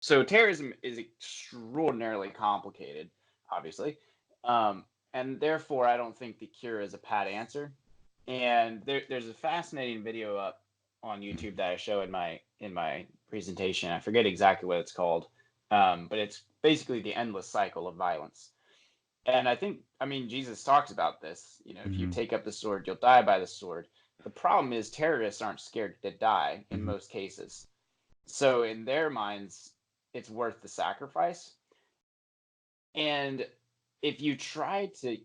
So terrorism is extraordinarily complicated, obviously, and therefore I don't think the cure is a pat answer. And there's a fascinating video up on YouTube that I show in my presentation. I forget exactly what it's called, but it's basically the endless cycle of violence. And I mean, Jesus talks about this. If you Mm-hmm. take up the sword, you'll die by the sword. The problem is terrorists aren't scared to die in Mm-hmm. most cases. So in their minds, it's worth the sacrifice. And if you try to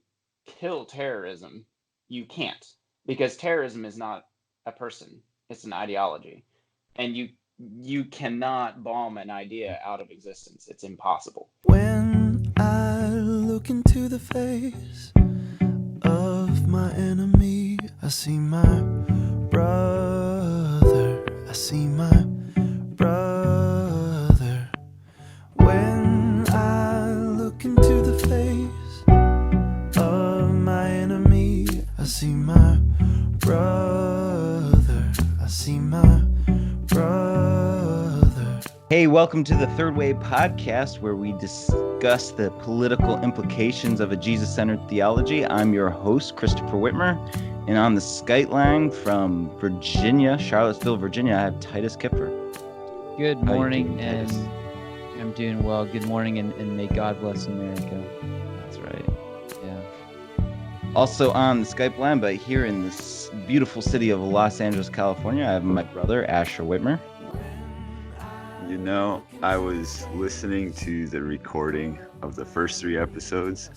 kill terrorism, you can't, because terrorism is not a person, it's an ideology. And you cannot bomb an idea out of existence. It's impossible. When I look into the face of my enemy, I see my brother. I see my brother. When I look into the face of my enemy, I see my brother. I see my brother. Hey, welcome to the Third Way Podcast, where we discuss the political implications of a Jesus-centered theology. I'm your host, Christopher Whitmer, and on the Skype line from Virginia, Charlottesville, Virginia, I have Titus Kipfer. Good How you morning, doing, and Titus? I'm doing well. Good morning, and may God bless America. That's right. Yeah. Also on the Skype line, but here in this beautiful city of Los Angeles, California, I have my brother, Asher Whitmer. You know, I was listening to the recording of the first 3 episodes,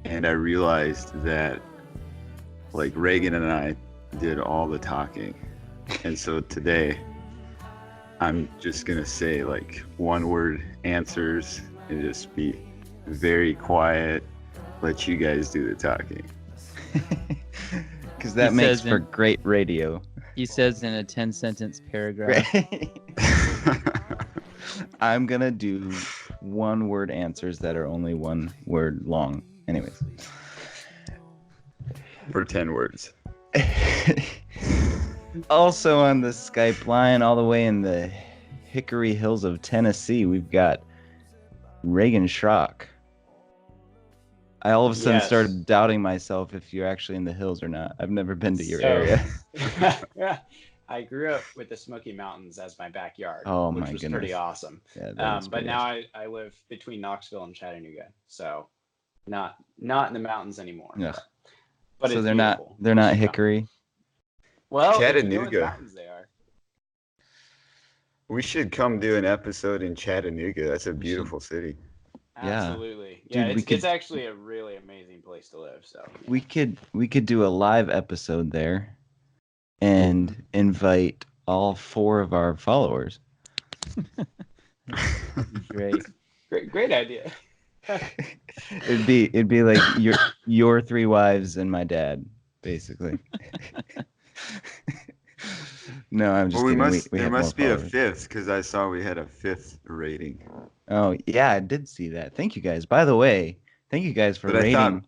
and I realized that, like, Reagan and I did all the talking. And so today, I'm just going to say, like, one-word answers and just be very quiet, let you guys do the talking. Because that He makes says for in- great radio. He says in a 10-sentence paragraph. I'm going to do one-word answers that are only one word long. Anyways. For 10 words. Also on the Skype line, all the way in the Hickory Hills of Tennessee, we've got Reagan Schrock. I all of a sudden Yes. started doubting myself if you're actually in the hills or not. I've never been to your So- area. I grew up with the Smoky Mountains as my backyard, Oh, which my was goodness. pretty awesome. Yeah, that is But pretty now awesome. I live between Knoxville and Chattanooga, so not in the mountains anymore. Ugh. But So it's they're beautiful. not You should come. Hickory. Well, if you go in the Chattanooga. mountains, they are. We should come do an episode in Chattanooga. That's a beautiful city. Yeah. Absolutely. Dude, Yeah, we it's could- actually a really amazing place to live. So We could do a live episode there and invite all 4 of our followers. Great. great idea. It'd be like your 3 wives and my dad, basically. No, I'm just Well, kidding. We there have must more be a followers. 5th, because I saw we had a 5th rating. Oh yeah, I did see that. Thank you guys. By the way, thank you guys for But I thought-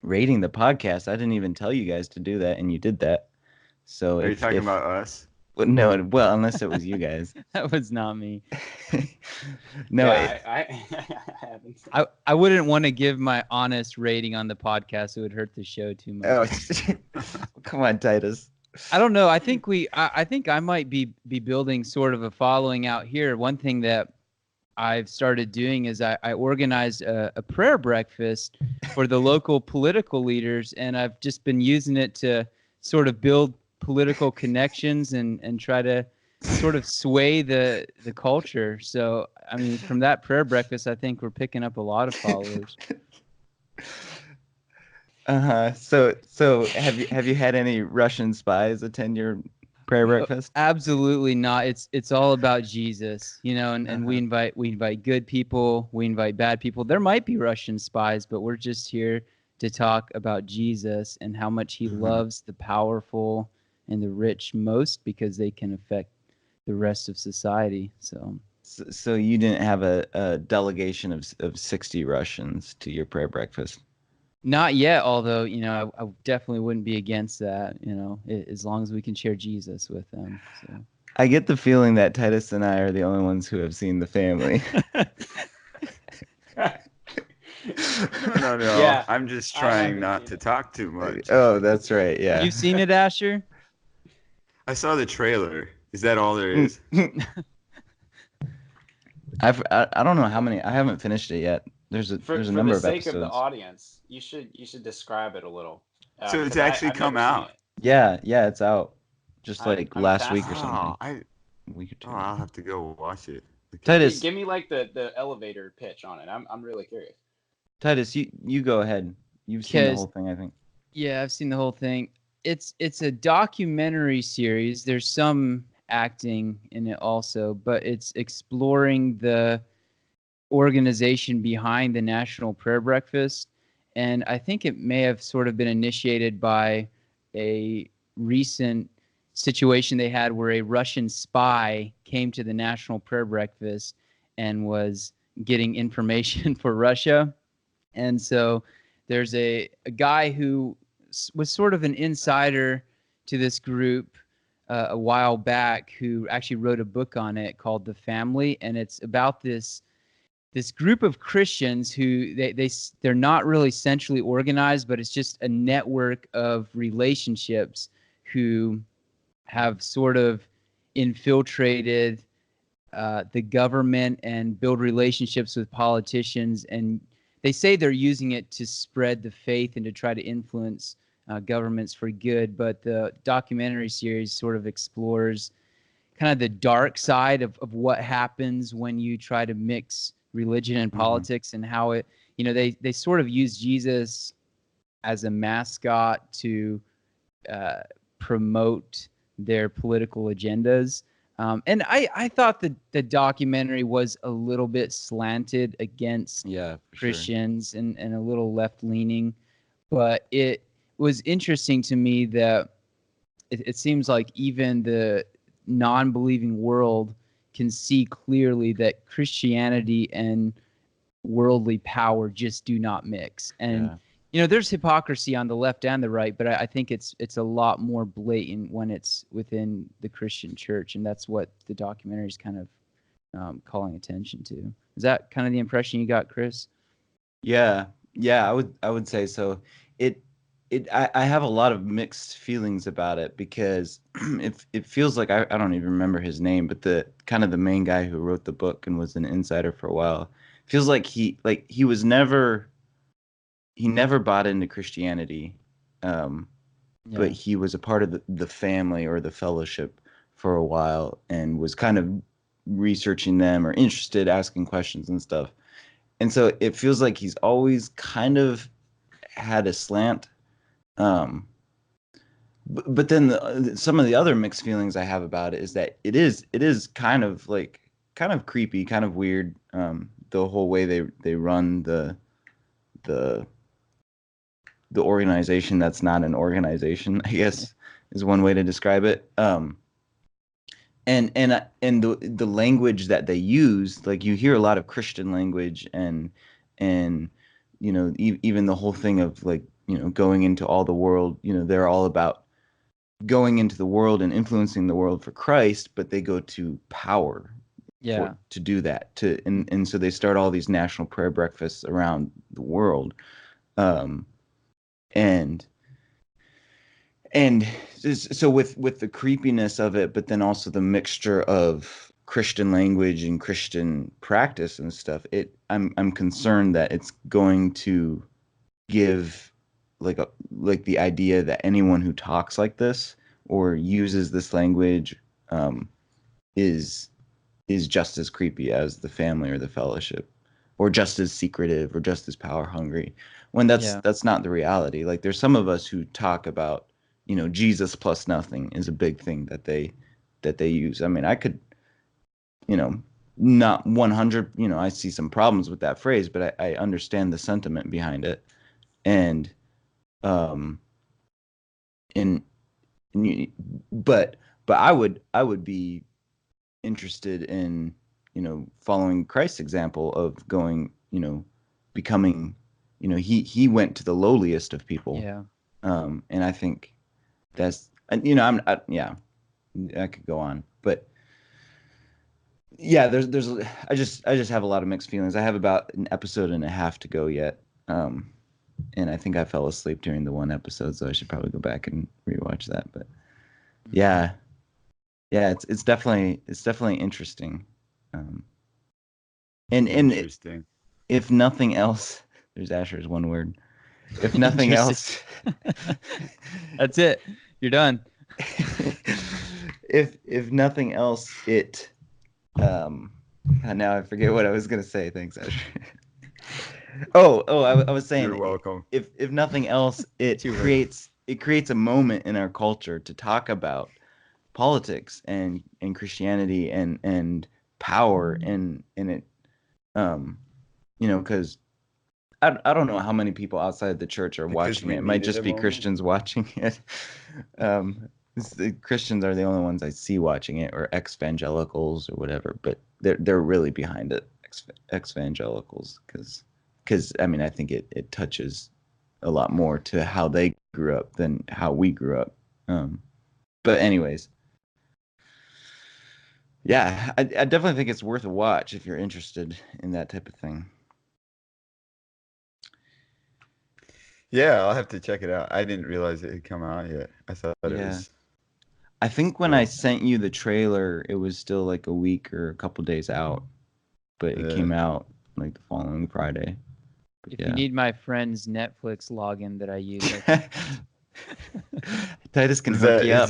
rating the podcast. I didn't even tell you guys to do that, and you did that. So Are you if, talking if- about us? Well, no, well, unless it was you guys. That was not me. No, Yeah, I haven't. I wouldn't want to give my honest rating on the podcast. It would hurt the show too much. oh, come on, Titus. I don't know. I think I think I might be building sort of a following out here. One thing that I've started doing is I organized a prayer breakfast for the local political leaders, and I've just been using it to sort of build political connections and try to sort of sway the culture. So, I mean, from that prayer breakfast, I think we're picking up a lot of followers. So have you had any Russian spies attend your prayer breakfast? Absolutely not. It's all about Jesus, you know, and we invite good people, we invite bad people. There might be Russian spies, but we're just here to talk about Jesus and how much he loves the powerful and the rich most, because they can affect the rest of society. So you didn't have a delegation of 60 Russians to your prayer breakfast? Not yet, although, you know, I definitely wouldn't be against that, you know, as long as we can share Jesus with them. So. I get the feeling that Titus and I are the only ones who have seen The Family. No. Yeah, I'm just I trying haven't not seen to it. talk too much. Oh, that's right. Yeah. You've seen it, Asher? I saw the trailer. Is that all there is? I don't know how many. I haven't finished it yet. There's a For number the of sake of the episodes. audience, you should describe it a little. So it's Because actually I've come never seen out. it. Yeah, it's out. Just like I'm last week or fascinated. something. A week or two. I'll have to go watch it. Okay. Titus, Give me like the elevator pitch on it. I'm really curious. Titus, you go ahead. You've seen the whole thing, I think. Yeah, I've seen the whole thing. It's a documentary series. There's some acting in it also, but it's exploring the organization behind the National Prayer Breakfast. And I think it may have sort of been initiated by a recent situation they had where a Russian spy came to the National Prayer Breakfast and was getting information for Russia. And so there's a guy who was sort of an insider to this group a while back who actually wrote a book on it called The Family. And it's about this group of Christians who they're not really centrally organized, but it's just a network of relationships who have sort of infiltrated the government and build relationships with politicians. And they say they're using it to spread the faith and to try to influence governments for good. But the documentary series sort of explores kind of the dark side of what happens when you try to mix religion and politics, and how it, they sort of use Jesus as a mascot to promote their political agendas. And I thought that the documentary was a little bit slanted against Christians and a little left-leaning. But it was interesting to me that it seems like even the non-believing world can see clearly that Christianity and worldly power just do not mix. And there's hypocrisy on the left and the right, but I think it's a lot more blatant when it's within the Christian church, and that's what the documentary is kind of calling attention to. Is that kind of the impression you got, Chris? Yeah, I would say so. I have a lot of mixed feelings about it because it feels like I don't even remember his name, but the kind of the main guy who wrote the book and was an insider for a while feels like he never bought into Christianity, but he was a part of the family or the fellowship for a while and was kind of researching them or interested, asking questions and stuff. And so it feels like he's always kind of had a slant. But then some of the other mixed feelings I have about it is that it is kind of creepy, kind of weird. The whole way they run the organization that's not an organization, I guess, is one way to describe it. And the language that they use, like you hear a lot of Christian language and even the whole thing of like, going into all the world, they're all about going into the world and influencing the world for Christ, but they go to power to do that. And so they start all these national prayer breakfasts around the world. And so with the creepiness of it, but then also the mixture of Christian language and Christian practice and stuff, I'm concerned that it's going to give like the idea that anyone who talks like this or uses this language is just as creepy as the family or the fellowship, or just as secretive or just as power hungry, when that's not the reality. Like there's some of us who talk about, Jesus plus nothing is a big thing that they use. I mean, I could, not 100, I see some problems with that phrase, but I understand the sentiment behind it. And but I would be interested in, following Christ's example of going, becoming, he went to the lowliest of people. And I think that's, I could go on. But yeah, there's I just have a lot of mixed feelings. I have about an episode and a half to go yet. And I think I fell asleep during the one episode, so I should probably go back and rewatch that. But yeah, it's definitely interesting. And Interesting. if nothing else, there's Asher's one word. If nothing else, that's it. You're done. if nothing else, it now I forget what I was gonna say. Thanks, Asher. I was saying, You're welcome. If nothing else, it creates a moment in our culture to talk about politics and Christianity and power and it, because I don't know how many people outside the church are watching it. It might just be Christians watching it. The Christians are the only ones I see watching it, or ex-evangelicals or whatever, but they're really behind it, ex-evangelicals, because I mean, I think it touches a lot more to how they grew up than how we grew up. But anyways, yeah, I definitely think it's worth a watch if you're interested in that type of thing. Yeah, I'll have to check it out. I didn't realize it had come out yet. I thought it was. I think when I sent you the trailer, it was still like a week or a couple days out, but it came out like the following Friday. But if you need my friend's Netflix login that I use, Titus can hook you up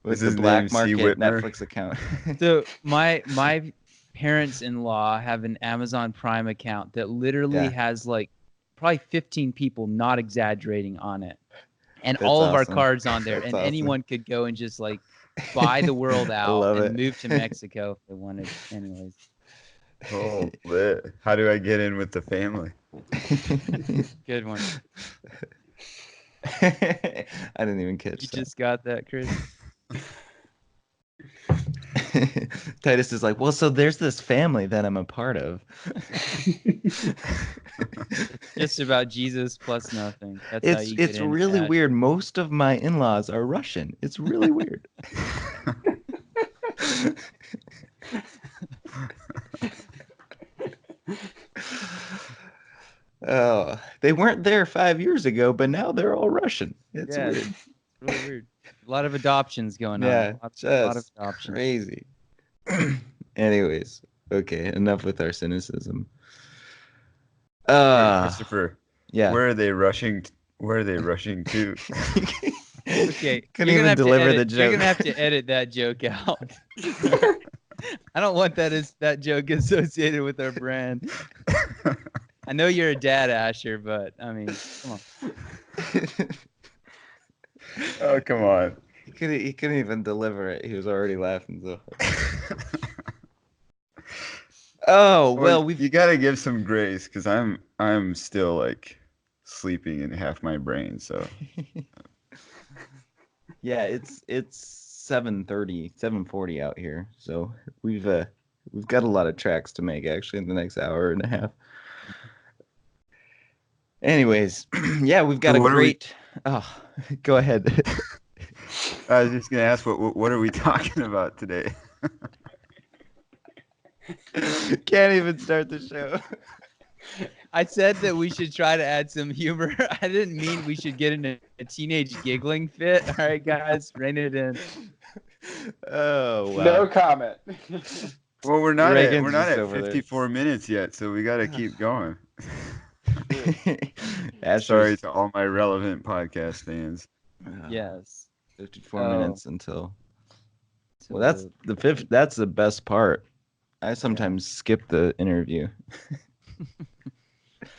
with the black market Whitmer? Netflix account. So my parents-in-law have an Amazon Prime account that literally has like probably 15 people, not exaggerating, on it. And all of our cards on there. And anyone could go and just like buy the world out and move to Mexico if they wanted. Anyways. Oh, lit. How do I get in with the family? Good one. I didn't even catch You that. just got that, Chris? Titus is like, well, so there's this family that I'm a part of. Just about Jesus plus nothing. That's how you get it's really weird. Most of my in-laws are Russian. It's really weird. Oh, they weren't there 5 years ago, but now they're all Russian. It's weird. It's really weird. A lot of adoptions going on. Yeah, a lot of adoptions. Crazy. Anyways, okay, enough with our cynicism. Christopher. Yeah. Where are they rushing? Where are they rushing to? Okay. Couldn't even deliver the joke. You're gonna have to edit that joke out. I don't want that joke associated with our brand. I know you're a dad, Asher, but I mean, come on. Oh, come on. He couldn't even deliver it. He was already laughing so hard. Oh, well, you got to give some grace, because I'm still like sleeping in half my brain. So yeah, it's 7:40 out here. So we've got a lot of tracks to make actually in the next hour and a half. Anyways, yeah, we've got Oh, go ahead. I was just gonna ask, what are we talking about today? Can't even start the show. I said that we should try to add some humor. I didn't mean we should get into a teenage giggling fit. All right, guys, rein it in. Oh, wow. No comment. Well, we're not at 54 there. minutes yet, so we got to keep going. Asher's, sorry to all my relevant podcast fans. Yes. 54 minutes until. Well, that's the fifth. That's the best part. I sometimes skip the interview.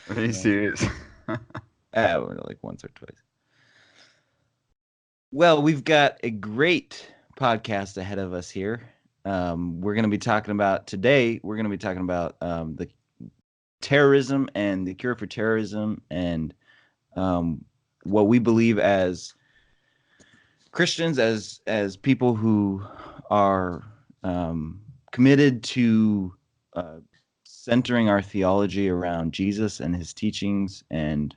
Are you serious? Like once or twice. Well, we've got a great podcast ahead of us here. We're going to be talking about the terrorism and the cure for terrorism, and what we believe as Christians, as people who are committed to centering our theology around Jesus and his teachings, and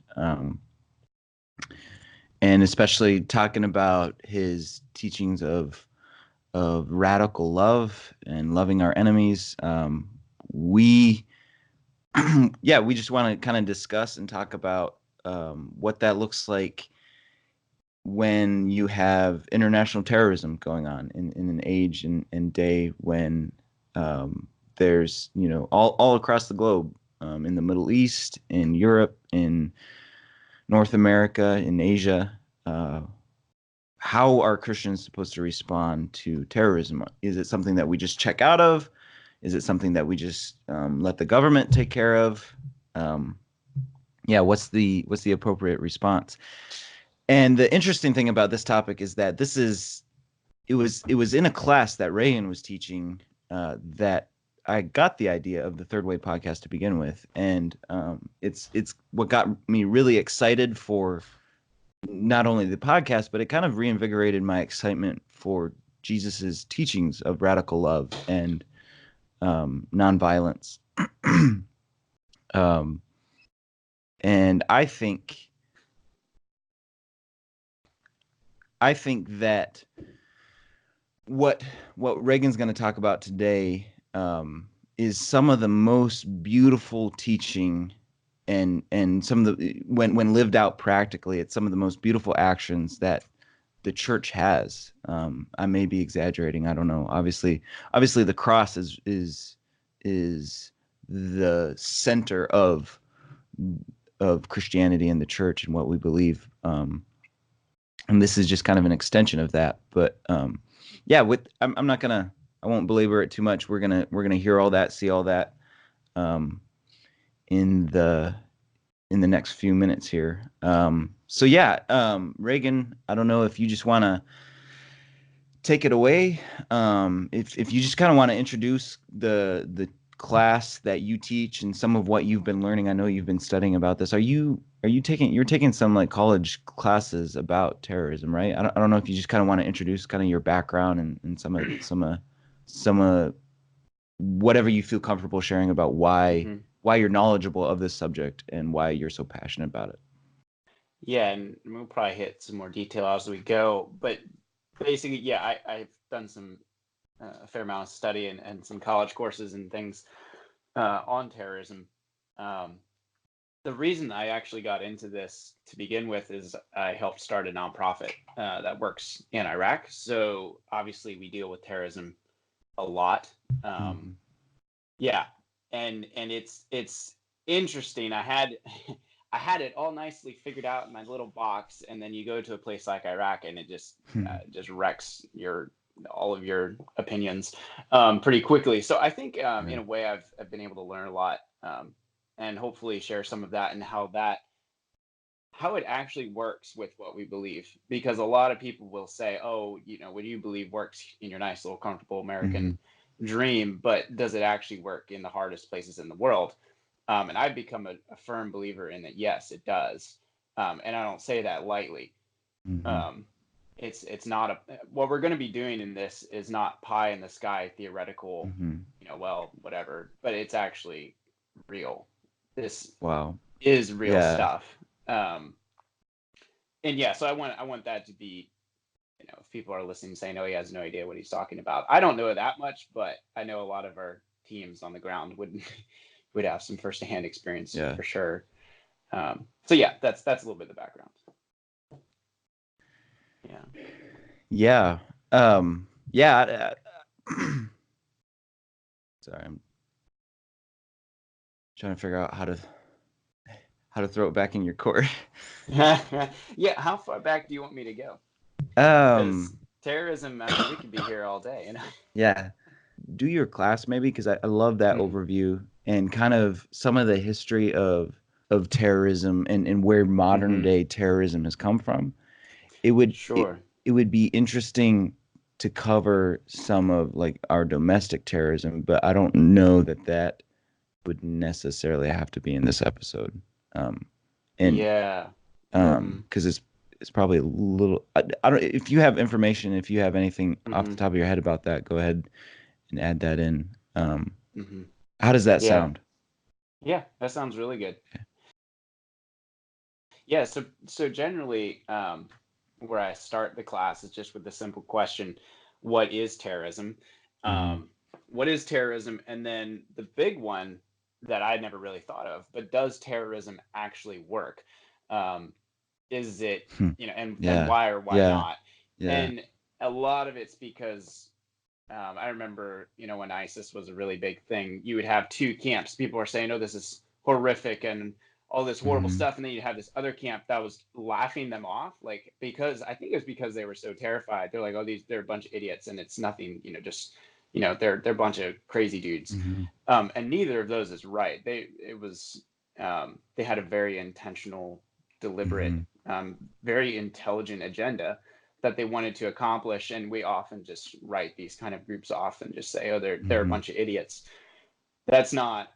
especially talking about his teachings of radical love and loving our enemies. We we just want to kind of discuss and talk about what that looks like when you have international terrorism going on in an age and day when there's, all across the globe, in the Middle East, in Europe, in North America, in Asia. How are Christians supposed to respond to terrorism? Is it something that we just check out of? Is it something that we just let the government take care of? What's the appropriate response? And the interesting thing about this topic is that it was in a class that Reagan was teaching that I got the idea of the Third Way podcast to begin with, and it's what got me really excited for not only the podcast, but it kind of reinvigorated my excitement for Jesus's teachings of radical love and nonviolence. And I think that what Reagan's going to talk about today is some of the most beautiful teaching, and some of the when lived out practically, it's some of the most beautiful actions that the church has. I may be exaggerating. I don't know. Obviously, the cross is the center of Christianity and the church and what we believe. And this is just kind of an extension of that. But I'm not gonna. I won't belabor it too much. We're gonna hear all that, see all that, in the next few minutes here. Reagan, I don't know if you just want to take it away. If you just kind of want to introduce the class that you teach and some of what you've been learning. I know you've been studying about this. You're taking some like college classes about terrorism, right? I don't know if you just kind of want to introduce kind of your background and some of whatever you feel comfortable sharing about why you're knowledgeable of this subject and why you're so passionate about it. Yeah, and we'll probably hit some more detail as we go. But basically, I've done a fair amount of study and some college courses and things on terrorism. The reason I actually got into this to begin with is I helped start a nonprofit that works in Iraq. So obviously we deal with terrorism a lot. And it's interesting. I had it all nicely figured out in my little box, and then you go to a place like Iraq, and it just wrecks all of your opinions pretty quickly. So I think in a way I've been able to learn a lot, and hopefully share some of that and how it actually works with what we believe. Because a lot of people will say, oh, what you believe works in your nice little comfortable American dream, but does it actually work in the hardest places in the world? And I've become a firm believer in that. Yes, it does. And I don't say that lightly. It's not what we're going to be doing in this is not pie in the sky theoretical, whatever, but it's actually real. This is real stuff. So I want that to be, if people are listening saying, oh, he has no idea what he's talking about. I don't know that much, but I know a lot of our teams on the ground would have some firsthand experience for sure. That's a little bit of the background. Sorry, I'm trying to figure out how to throw it back in your court. How far back do you want me to go? Terrorism, we could be here all day. Do your class maybe, because I love that overview and kind of some of the history of terrorism and where modern day terrorism has come from. It would be interesting to cover some of like our domestic terrorism, but I don't know that would necessarily have to be in this episode. Because it's probably a little. I don't. If you have information, if you have anything off the top of your head about that, go ahead and add that in. How does that sound? Yeah, that sounds really good. Yeah. So generally, where I start the class is just with the simple question: what is terrorism? Mhm. What is terrorism? And then the big one that I never really thought of, but does terrorism actually work? Is it, Hmm. and Yeah. why or why Yeah. not? Yeah. And a lot of it's because I remember, when ISIS was a really big thing, you would have two camps. People were saying, "Oh, this is horrific," and all this horrible Mhm. stuff, and then you'd have this other camp that was laughing them off, like, because I think it was because they were so terrified. They're like, "Oh, they're a bunch of idiots, and it's nothing, just, they're a bunch of crazy dudes." Mhm. And neither of those is right. They had a very intentional, deliberate, Mhm. very intelligent agenda that they wanted to accomplish, and we often just write these kind of groups off and just say, "Oh, they're a Mhm. bunch of idiots." That's not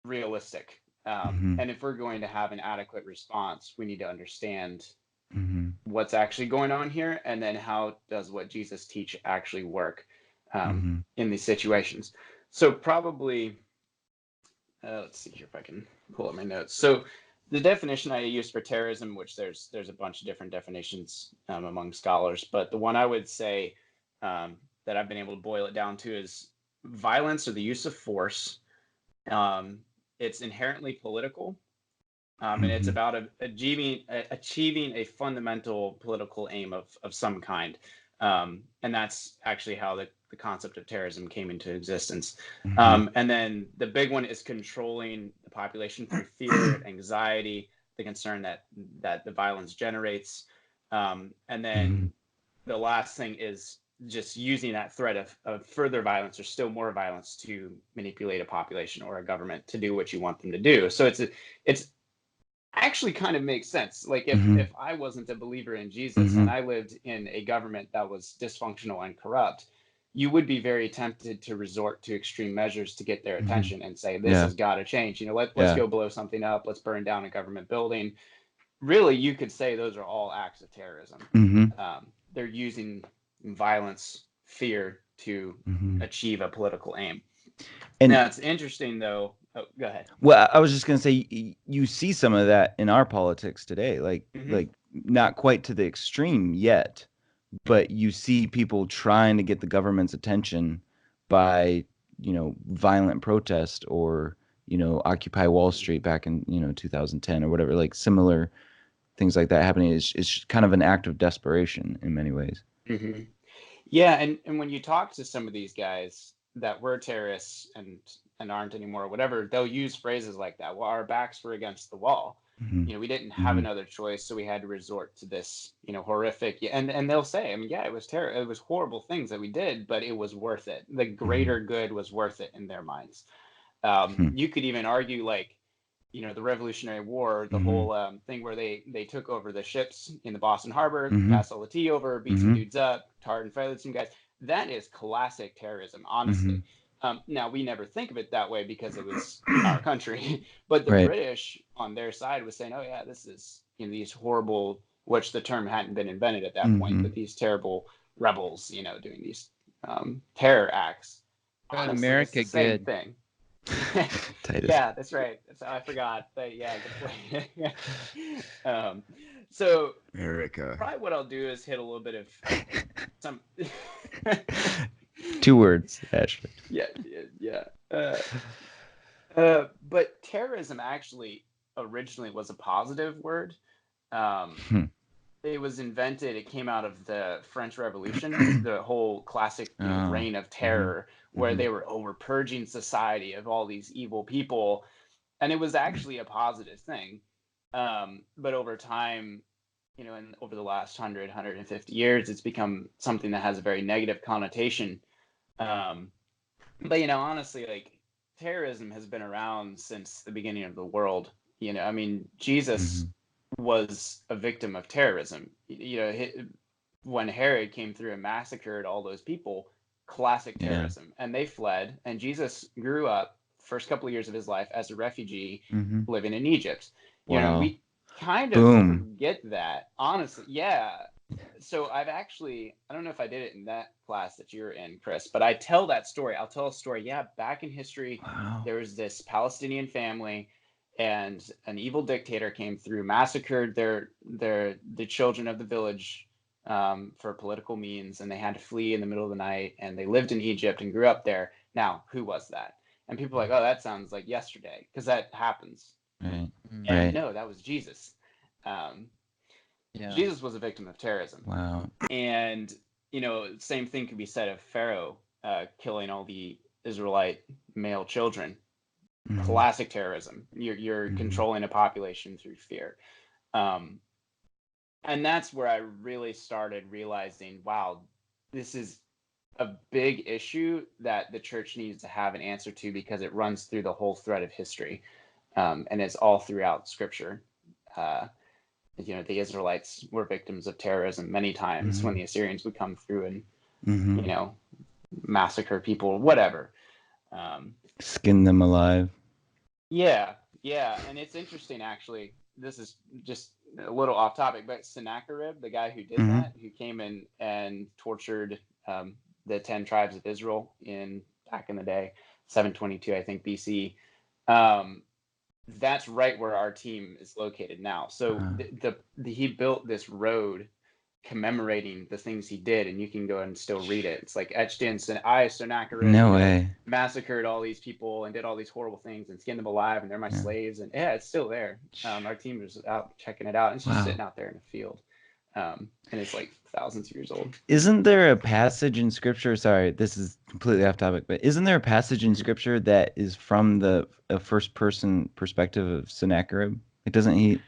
realistic. Mhm. And if we're going to have an adequate response, we need to understand Mhm. what's actually going on here, and then how does what Jesus teach actually work Mhm. in these situations. So probably, let's see here if I can pull up my notes. So the definition I use for terrorism, which there's a bunch of different definitions among scholars, but the one I would say that I've been able to boil it down to is violence or the use of force. Um, it's inherently political, and it's Mhm. about achieving a fundamental political aim of some kind. And that's actually how the concept of terrorism came into existence. Mhm. And then the big one is controlling the population through fear, anxiety, the concern that the violence generates. And then Mhm. the last thing is just using that threat of further violence or still more violence to manipulate a population or a government to do what you want them to do. So it's actually kind of makes sense. Like if Mhm. I wasn't a believer in Jesus and Mhm. I lived in a government that was dysfunctional and corrupt, you would be very tempted to resort to extreme measures to get their Mhm. attention and say, this Yeah. has got to change. Let's Yeah. go blow something up. Let's burn down a government building. Really, you could say those are all acts of terrorism. Mhm. They're using violence, fear to Mhm. achieve a political aim. And Now, it's interesting, though. Oh, go ahead. well, I was just gonna say you see some of that in our politics today, Hmm. like not quite to the extreme yet, but you see people trying to get the government's attention by, violent protest or, Occupy Wall Street back in, 2010 or whatever, like similar things like that happening. It's kind of an act of desperation in many ways. Hmm. Yeah, and when you talk to some of these guys that were terrorists and aren't anymore, or whatever, they'll use phrases like that. Well, our backs were against the wall. Hmm. We didn't have Hmm. another choice, so we had to resort to this, horrific. Yeah, and they'll say, I mean, yeah, it was terrible. It was horrible things that we did, but it was worth it. The Hmm. greater good was worth it in their minds. Hmm. You could even argue, like, the Revolutionary War, the Hmm. whole thing where they took over the ships in the Boston Harbor, Hmm. passed all the tea over, beat some Hmm. dudes up, tarred and feathered some guys. That is classic terrorism, honestly. Hmm. Now, we never think of it that way because it was our country, but the Right. British on their side was saying, "Oh yeah, this is these horrible," which the term hadn't been invented at that point, Hmm. but these terrible rebels, doing these terror acts. Got Honestly, it's the America same good. thing. Titus. Yeah, that's right. That's how I forgot. But yeah, good point. So Erica. probably what I'll do is hit a little bit of some. 2 words, Ashley. Yeah, yeah. But terrorism actually originally was a positive word. Um, Hmm. it was invented. It came out of the French Revolution, the whole classic, Oh. reign of Hmm. terror, where Hmm. they were over purging society of all these evil people, and it was actually a positive thing. But over time, and over the last 150 years, it's become something that has a very negative connotation. Um, but honestly, like, terrorism has been around since the beginning of the world. I mean, Jesus Hmm. was a victim of terrorism. When Herod came through and massacred all those people, classic Yeah. terrorism, and they fled. And Jesus grew up first couple of years of his life as a refugee Hmm. living in Egypt. Wow. We kind of Boom. forget that, honestly. Yeah. So I don't know if I did it in that class that you're in, Chris, but I tell that story. I'll tell a story. Yeah, back in history, Wow. there was this Palestinian family, and an evil dictator came through, massacred the children of the village, for political means, and they had to flee in the middle of the night, and they lived in Egypt and grew up there. Now, who was that? And people are like, oh, that sounds like yesterday, because that happens. Right. And Right. no, that was Jesus. Yeah. Jesus was a victim of terrorism. Wow. And, same thing could be said of Pharaoh killing all the Israelite male children. Mhm. Classic terrorism. You're Mhm. controlling a population through fear. And that's where I really started realizing, wow, this is a big issue that the church needs to have an answer to, because it runs through the whole thread of history, and it's all throughout Scripture. The Israelites were victims of terrorism many times when the Assyrians would come through and Mhm. massacre people, whatever. Skin them alive. Yeah, and it's interesting, actually. This is just a little off topic, but Sennacherib, the guy who did Mhm. that, who came in and tortured the 10 tribes of Israel back in the day, 722, I think, BC. That's right where our team is located now. So he built this road commemorating the things he did, and you can go and still read it. It's like etched in, Sennacherib, No way. massacred all these people and did all these horrible things and skinned them alive, and they're my slaves. And yeah, it's still there. Our team was out checking it out. It's just sitting out there in the field, and it's like thousands of years old. Isn't there a passage in Scripture? Sorry, this is completely off topic, but isn't there a passage in Scripture that is from the first-person perspective of Sennacherib? It doesn't he?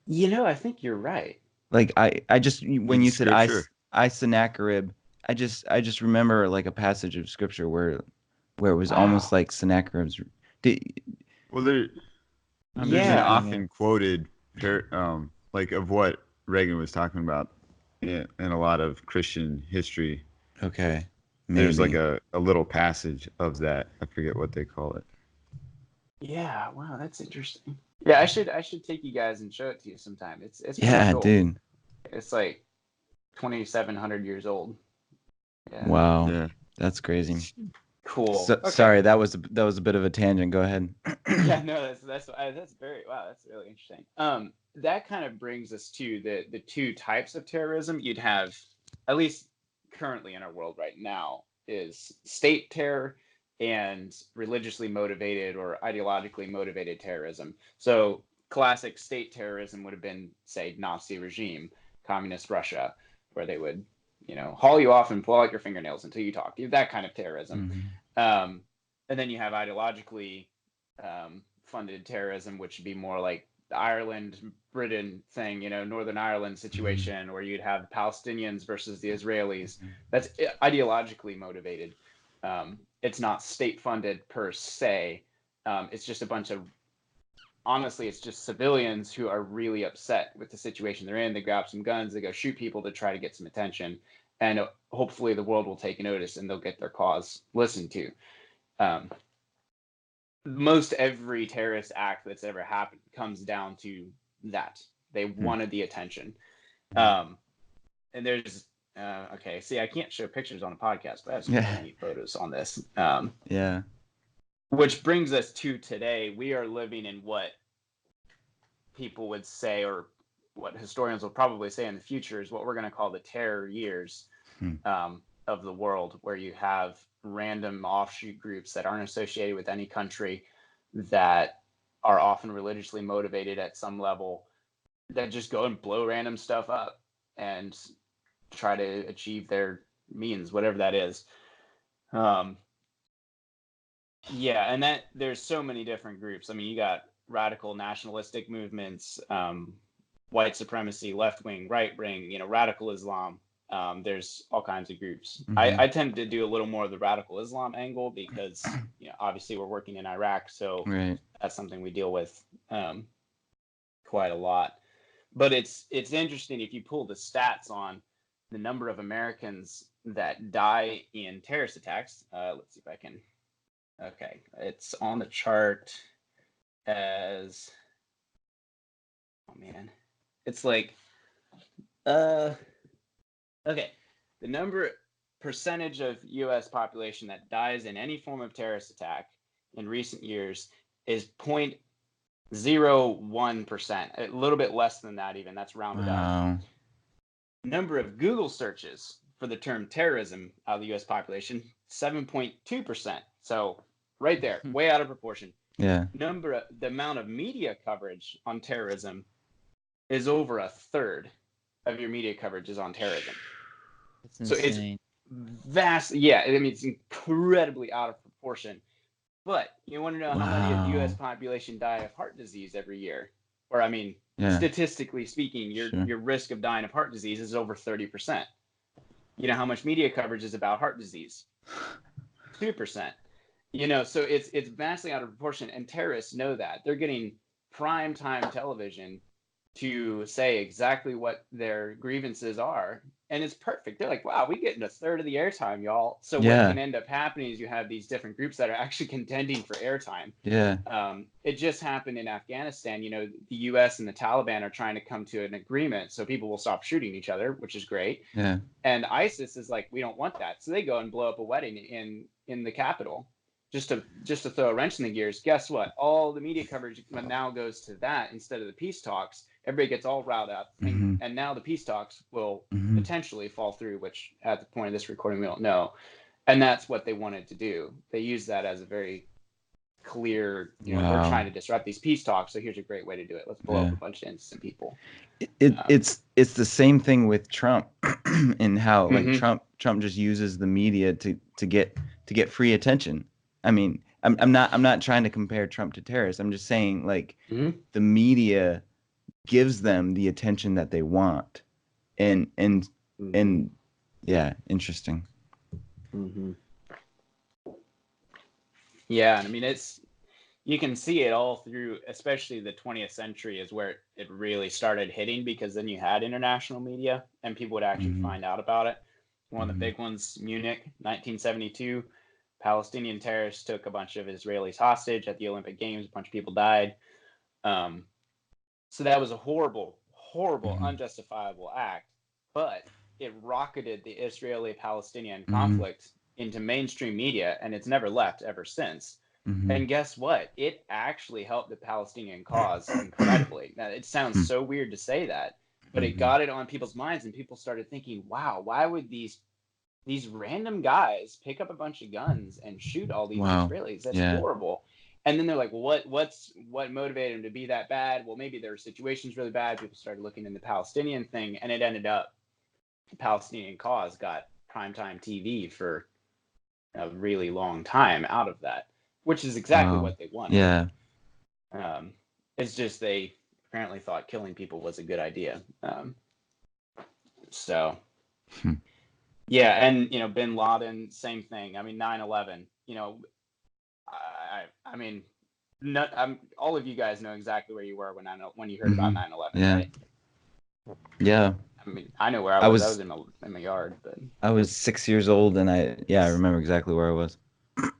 I think you're right. Like I just when In you said Scripture? I Sennacherib, I just remember like a passage of Scripture where it was almost like Sennacherib's. Well, there's an often quoted like of what Reagan was talking about in a lot of Christian history. Okay. Maybe. There's like a little passage of that. I forget what they call it. Yeah, wow, that's interesting. Yeah, I should take you guys and show it to you sometime. It's yeah, cool. dude. It's like 2,700 years old. Yeah. Wow. Yeah. That's crazy. Cool. Sorry, that was a bit of a tangent. Go ahead. Yeah, no, that's very that's really interesting. That kind of brings us to the two types of terrorism you'd have, at least currently in our world right now, is state terror and religiously motivated or ideologically motivated terrorism. So classic state terrorism would have been, say, Nazi regime, communist Russia, where they would, haul you off and pull out your fingernails until you talk. That kind of terrorism. And then you have ideologically funded terrorism, which would be more like the Ireland, Britain thing, Northern Ireland situation, where you'd have the Palestinians versus the Israelis. That's ideologically motivated. It's not state funded per se. It's just a bunch of, honestly, it's just civilians who are really upset with the situation they're in. They grab some guns, they go shoot people to try to get some attention. And hopefully the world will take notice and they'll get their cause listened to. Most every terrorist act that's ever happened comes down to that. They wanted the attention. And there's, okay, see, I can't show pictures on a podcast, but I have some really neat photos on this. Yeah. Which brings us to today. We are living in what people would say, or what historians will probably say in the future, is what we're going to call the terror years of the world, where you have random offshoot groups that aren't associated with any country, that are often religiously motivated at some level, that just go and blow random stuff up and try to achieve their means, whatever that is. Yeah, and that there's so many different groups. I mean, you got radical nationalistic movements, white supremacy, left wing, right wing, radical Islam. There's all kinds of groups. I tend to do a little more of the radical Islam angle because, obviously we're working in Iraq, so that's something we deal with quite a lot. But it's interesting if you pull the stats on the number of Americans that die in terrorist attacks. Let's see if I can. Okay, it's on the chart as, oh man, it's like, okay, the percentage of U.S. population that dies in any form of terrorist attack in recent years is 0.01%, a little bit less than that even, that's rounded up. Number of Google searches for the term terrorism out of the U.S. population, 7.2%. So right there, way out of proportion. Yeah. The amount of media coverage on terrorism is over a third of your media coverage is on terrorism. That's So insane. it's vast. Yeah, I mean, it's incredibly out of proportion. But you want to know how many of the U.S. population die of heart disease every year? Or, I mean, statistically speaking, your risk of dying of heart disease is over 30%. You know how much media coverage is about heart disease? 2%. You know, so it's vastly out of proportion, and terrorists know that. They're getting prime time television to say exactly what their grievances are, and it's perfect. They're like, wow, we get a third of the airtime, y'all. So what can end up happening is you have these different groups that are actually contending for airtime. It just happened in Afghanistan. You know, the U.S. and the Taliban are trying to come to an agreement so people will stop shooting each other, which is great. And ISIS is like, we don't want that, so they go and blow up a wedding in the capital just to throw a wrench in the gears. Guess what? All the media coverage now goes to that instead of the peace talks. Everybody gets all riled up, and now the peace talks will potentially fall through, which at the point of this recording we don't know. And that's what they wanted to do. They used that as a very clear, we're trying to disrupt these peace talks, so here's a great way to do it. Let's blow up a bunch of innocent people. It's the same thing with Trump and how like Trump just uses the media to get free attention. I mean, I'm not trying to compare Trump to terrorists. I'm just saying like the media gives them the attention that they want, and yeah, interesting. Yeah, I mean, you can see it all through, especially the 20th century is where it really started hitting, because then you had international media and people would actually find out about it. One of the big ones, Munich, 1972, Palestinian terrorists took a bunch of Israelis hostage at the Olympic Games. A bunch of people died. So that was a horrible, unjustifiable act, but it rocketed the Israeli-Palestinian conflict into mainstream media, and it's never left ever since. And guess what? It actually helped the Palestinian cause incredibly. Now, it sounds so weird to say that, but it got it on people's minds, and people started thinking, wow, why would these random guys pick up a bunch of guns and shoot all these Israelis? That's horrible. And then they're like, well, what motivated them to be that bad? Well, maybe their situation's really bad. People started looking in the Palestinian thing, and it ended up the Palestinian cause got primetime TV for a really long time out of that, which is exactly what they wanted. Yeah. It's just they apparently thought killing people was a good idea. Yeah, and bin Laden, same thing. I mean, 9/11. I mean, all of you guys know exactly where you were when you heard about 9/11, right? Yeah. I mean, I know where I was. I was in my yard, but I was 6 years old, and I remember exactly where I was.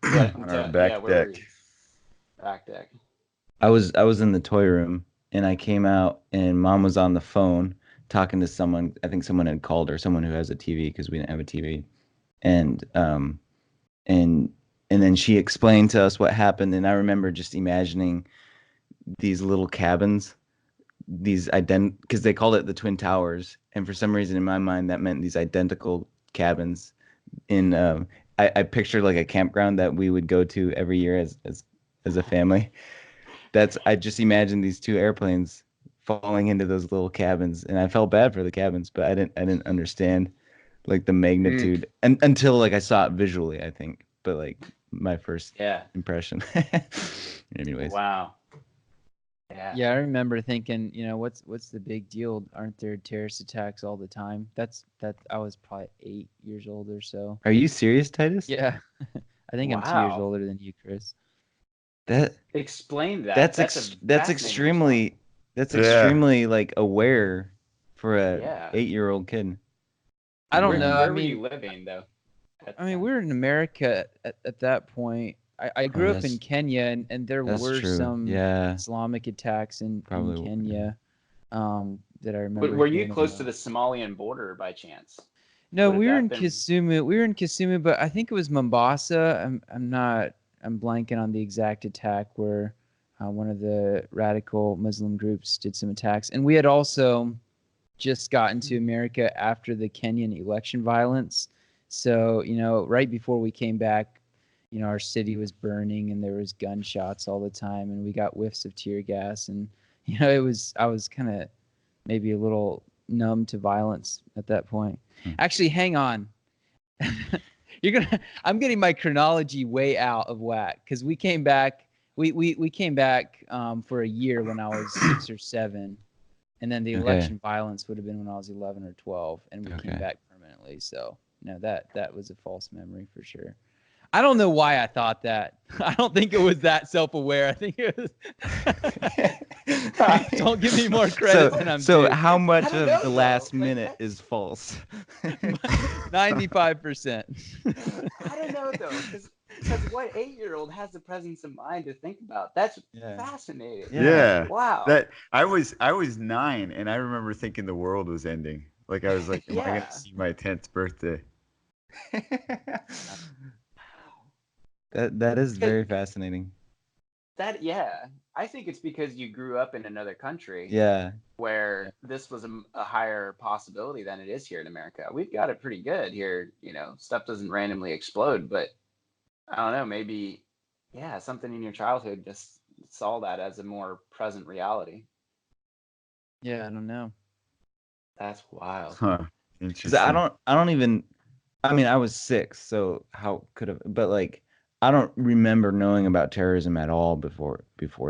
On our back deck. Back deck. I was in the toy room, and I came out, and Mom was on the phone talking to someone. I think someone had called her, someone who has a TV, because we didn't have a TV, and then she explained to us what happened, and I remember just imagining these little cabins, because they called it the Twin Towers, and for some reason in my mind that meant these identical cabins. I pictured like a campground that we would go to every year as a family. I just imagined these two airplanes falling into those little cabins, and I felt bad for the cabins, but I didn't understand like the magnitude until like I saw it visually, I think. But like my first impression. Anyways. Wow. Yeah, I remember thinking, what's the big deal? Aren't there terrorist attacks all the time? I was probably 8 years old or so. Are you serious, Titus? Yeah. I think I'm 2 years older than you, Chris. Explain that. That's extremely like aware for a 8-year-old kid. I don't know. Where were you living though? I mean, we're in America at that point. I grew up in Kenya, and there were some Islamic attacks in Kenya that I remember. Were you close to the Somalian border by chance? No, we were in Kisumu. We were in Kisumu, but I think it was Mombasa. I'm blanking on the exact attack where one of the radical Muslim groups did some attacks. And we had also just gotten to America after the Kenyan election violence. So, right before we came back, our city was burning and there was gunshots all the time, and we got whiffs of tear gas, and I was kind of maybe a little numb to violence at that point. Actually, hang on. I'm getting my chronology way out of whack, because we came back for a year when I was 6 or 7, and then the election violence would have been when I was 11 or 12, and we came back permanently. So that was a false memory for sure. I don't know why I thought that. I don't think it was that self-aware. I think it was. Don't give me more credit than I'm due. So how much of the last minute is false? 95%. I don't know though, because what 8-year-old has the presence of mind to think about? That's fascinating. Yeah. Wow. That I was 9, and I remember thinking the world was ending. Like I was like, am I gonna see my 10th birthday? That is very fascinating. I think it's because you grew up in another country. Yeah. Where this was a higher possibility than it is here in America. We've got it pretty good here. Stuff doesn't randomly explode, but I don't know, maybe, something in your childhood just saw that as a more present reality. Yeah, I don't know. That's wild. Huh. Interesting. I don't even. I mean, I was 6, so how could have? But like, I don't remember knowing about terrorism at all before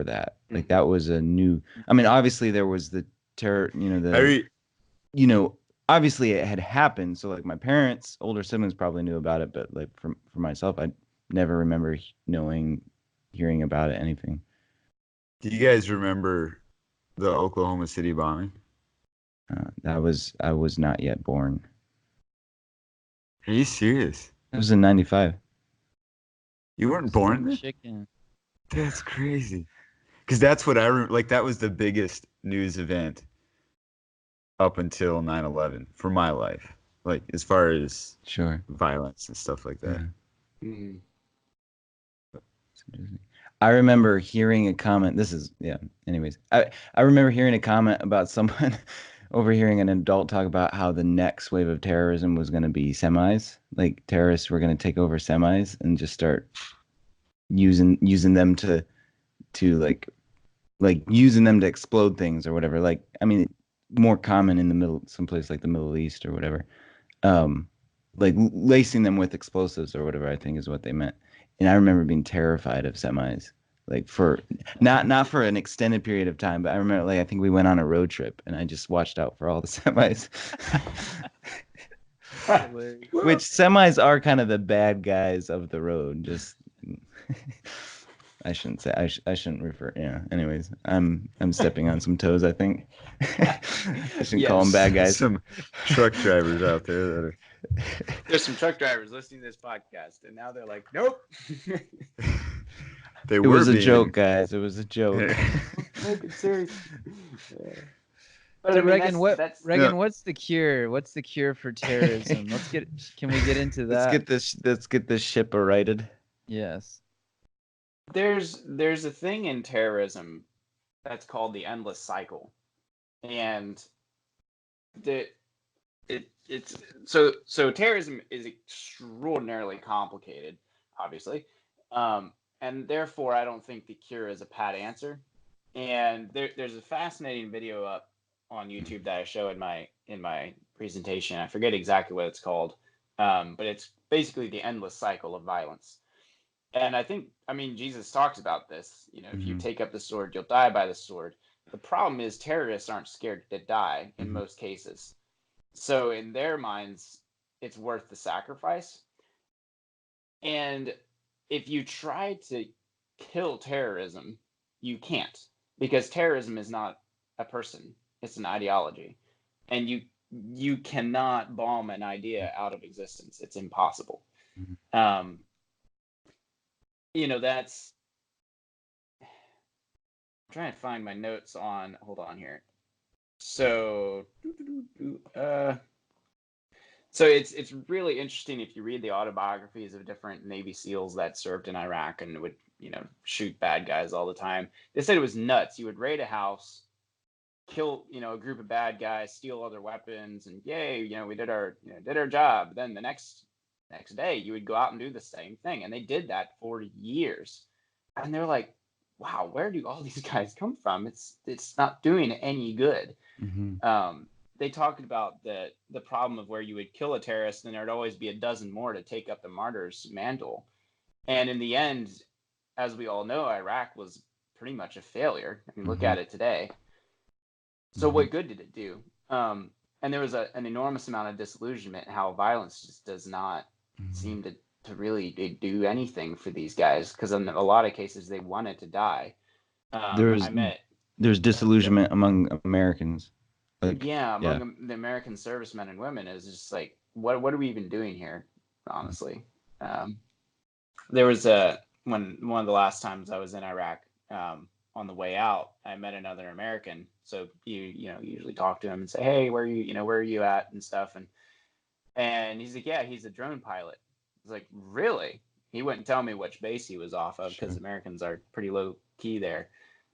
that. Like that was a new. I mean, obviously there was the terror. Obviously it had happened. So like my parents, older siblings probably knew about it, but like for myself, I never remember hearing about it, anything. Do you guys remember the Oklahoma City bombing? I was not yet born. Are you serious? It was in 95. You weren't born then? Chicken. That's crazy. Because that's what I remember. Like that was the biggest news event up until 9/11 for my life. Like as far as violence and stuff like that. Yeah. I remember hearing a comment. Anyways, I remember hearing a comment about someone overhearing an adult talk about how the next wave of terrorism was going to be semis. Like terrorists were going to take over semis and just start using them to like using them to explode things or whatever. Like, I mean, more common in someplace like the Middle East or whatever. Like lacing them with explosives or whatever, I think is what they meant. And I remember being terrified of semis, like for not for an extended period of time, but I remember I think we went on a road trip and I just watched out for all the semis. Which semis are kind of the bad guys of the road. Just I shouldn't say I shouldn't refer. Yeah. Anyways, I'm stepping on some toes, I think. I shouldn't call them bad guys. Some truck drivers out there that are. There's some truck drivers listening to this podcast, and now they're like, nope. It was a joke, guys. It was a joke. Take it serious. But so Reagan, what's the cure? What's the cure for terrorism? Can we get into that? Let's get this ship righted. Yes. There's a thing in terrorism that's called the endless cycle, and so terrorism is extraordinarily complicated, obviously, and therefore I don't think the cure is a pat answer. And there's a fascinating video up on YouTube that I show in my presentation. I forget exactly what it's called, but it's basically the endless cycle of violence. And I mean, Jesus talks about this. If you take up the sword, you'll die by the sword. The problem is terrorists aren't scared to die in most cases. So in their minds, it's worth the sacrifice. And if you try to kill terrorism, you can't, because terrorism is not a person. It's an ideology. And you cannot bomb an idea out of existence. It's impossible. That's... I'm trying to find my notes on... Hold on here. So it's really interesting if you read the autobiographies of different Navy SEALs that served in Iraq and would, shoot bad guys all the time. They said it was nuts. You would raid a house, kill, a group of bad guys, steal other weapons, and yay, we did our job. Then the next day you would go out and do the same thing, and they did that for years. And they're like, wow, where do all these guys come from? It's not doing any good. They talked about the problem of where you would kill a terrorist and there'd always be a dozen more to take up the martyr's mantle. And in the end, as we all know, Iraq was pretty much a failure. I mean, look at it today. So what good did it do? And there was an enormous amount of disillusionment, how violence just does not seem to really do anything for these guys, because in a lot of cases they wanted to die. There's disillusionment among Americans. Among the American servicemen and women, is just like, what are we even doing here, honestly? There was one of the last times I was in Iraq, on the way out, I met another American. So you usually talk to him and say, hey, where are you at and stuff, and he's like, yeah, he's a drone pilot. I was like, really? He wouldn't tell me which base he was off of, because Americans are pretty low key there.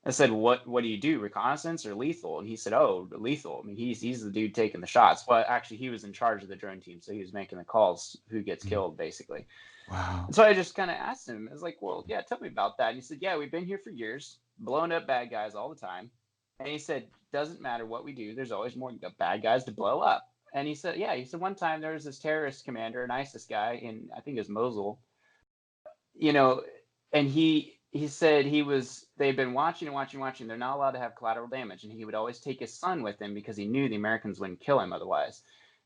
I said, what do you do, reconnaissance or lethal? And he said, oh, lethal. I mean, he's the dude taking the shots. Well, actually, he was in charge of the drone team, so he was making the calls, who gets killed, basically. Wow. And so I just kind of asked him, I was like, well, yeah, tell me about that. And he said, yeah, we've been here for years, blowing up bad guys all the time. And he said, doesn't matter what we do, there's always more bad guys to blow up. And he said, one time there was this terrorist commander, an ISIS guy in, I think it was Mosul, and he said they'd been watching. They're not allowed to have collateral damage. And he would always take his son with him because he knew the Americans wouldn't kill him otherwise.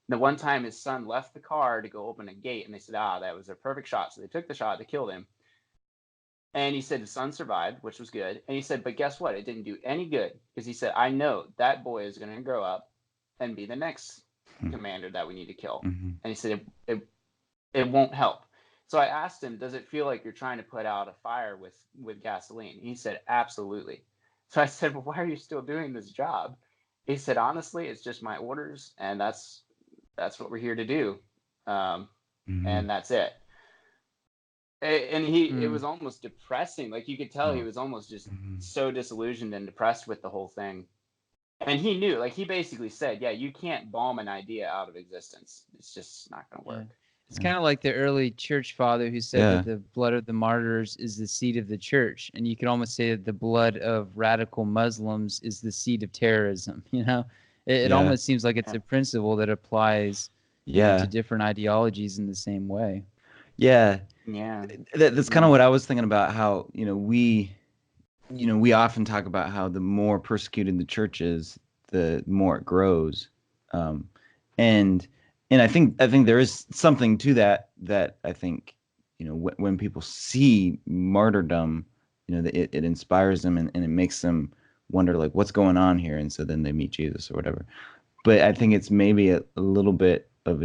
The one time his son left the car to go open a gate, and they said, that was a perfect shot. So they took the shot, they killed him. And he said his son survived, which was good. And he said, but guess what? It didn't do any good, because he said, I know that boy is going to grow up and be the next commander that we need to kill. And he said, it won't help. So I asked him, does it feel like you're trying to put out a fire with gasoline? He said, absolutely. So I said, well, why are you still doing this job? He said, honestly, it's just my orders, and that's what we're here to do. And that's it. And it was almost depressing. Like, you could tell he was almost just so disillusioned and depressed with the whole thing. And he knew, like, he basically said, you can't bomb an idea out of existence. It's just not going to work. It's kind of like the early church father who said that the blood of the martyrs is the seed of the church. And you could almost say that the blood of radical Muslims is the seed of terrorism. It almost seems like it's a principle that applies to different ideologies in the same way. Yeah. That's kind of what I was thinking about, how, we often talk about how the more persecuted the church is, the more it grows. And I think there is something to that I think, when people see martyrdom, it inspires them and it makes them wonder, like, what's going on here? And so then they meet Jesus or whatever. But I think it's maybe a little bit of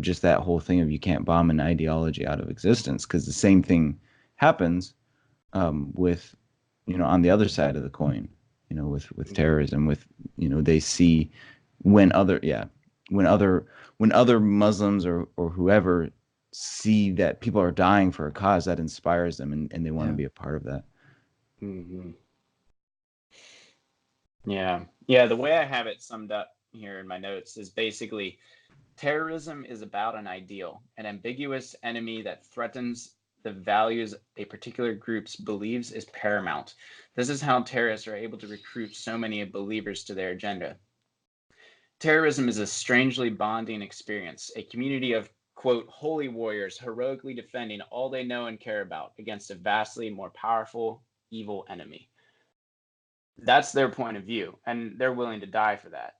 just that whole thing of, you can't bomb an ideology out of existence, because the same thing happens with, on the other side of the coin, with terrorism, with, they see when other Muslims or whoever see that people are dying for a cause, that inspires them, and they want to be a part of that. Yeah, the way I have it summed up here in my notes is basically, terrorism is about an ideal, an ambiguous enemy that threatens the values a particular group's believes is paramount. This is how terrorists are able to recruit so many believers to their agenda. Terrorism is a strangely bonding experience, a community of, quote, holy warriors heroically defending all they know and care about against a vastly more powerful, evil enemy. That's their point of view, and they're willing to die for that.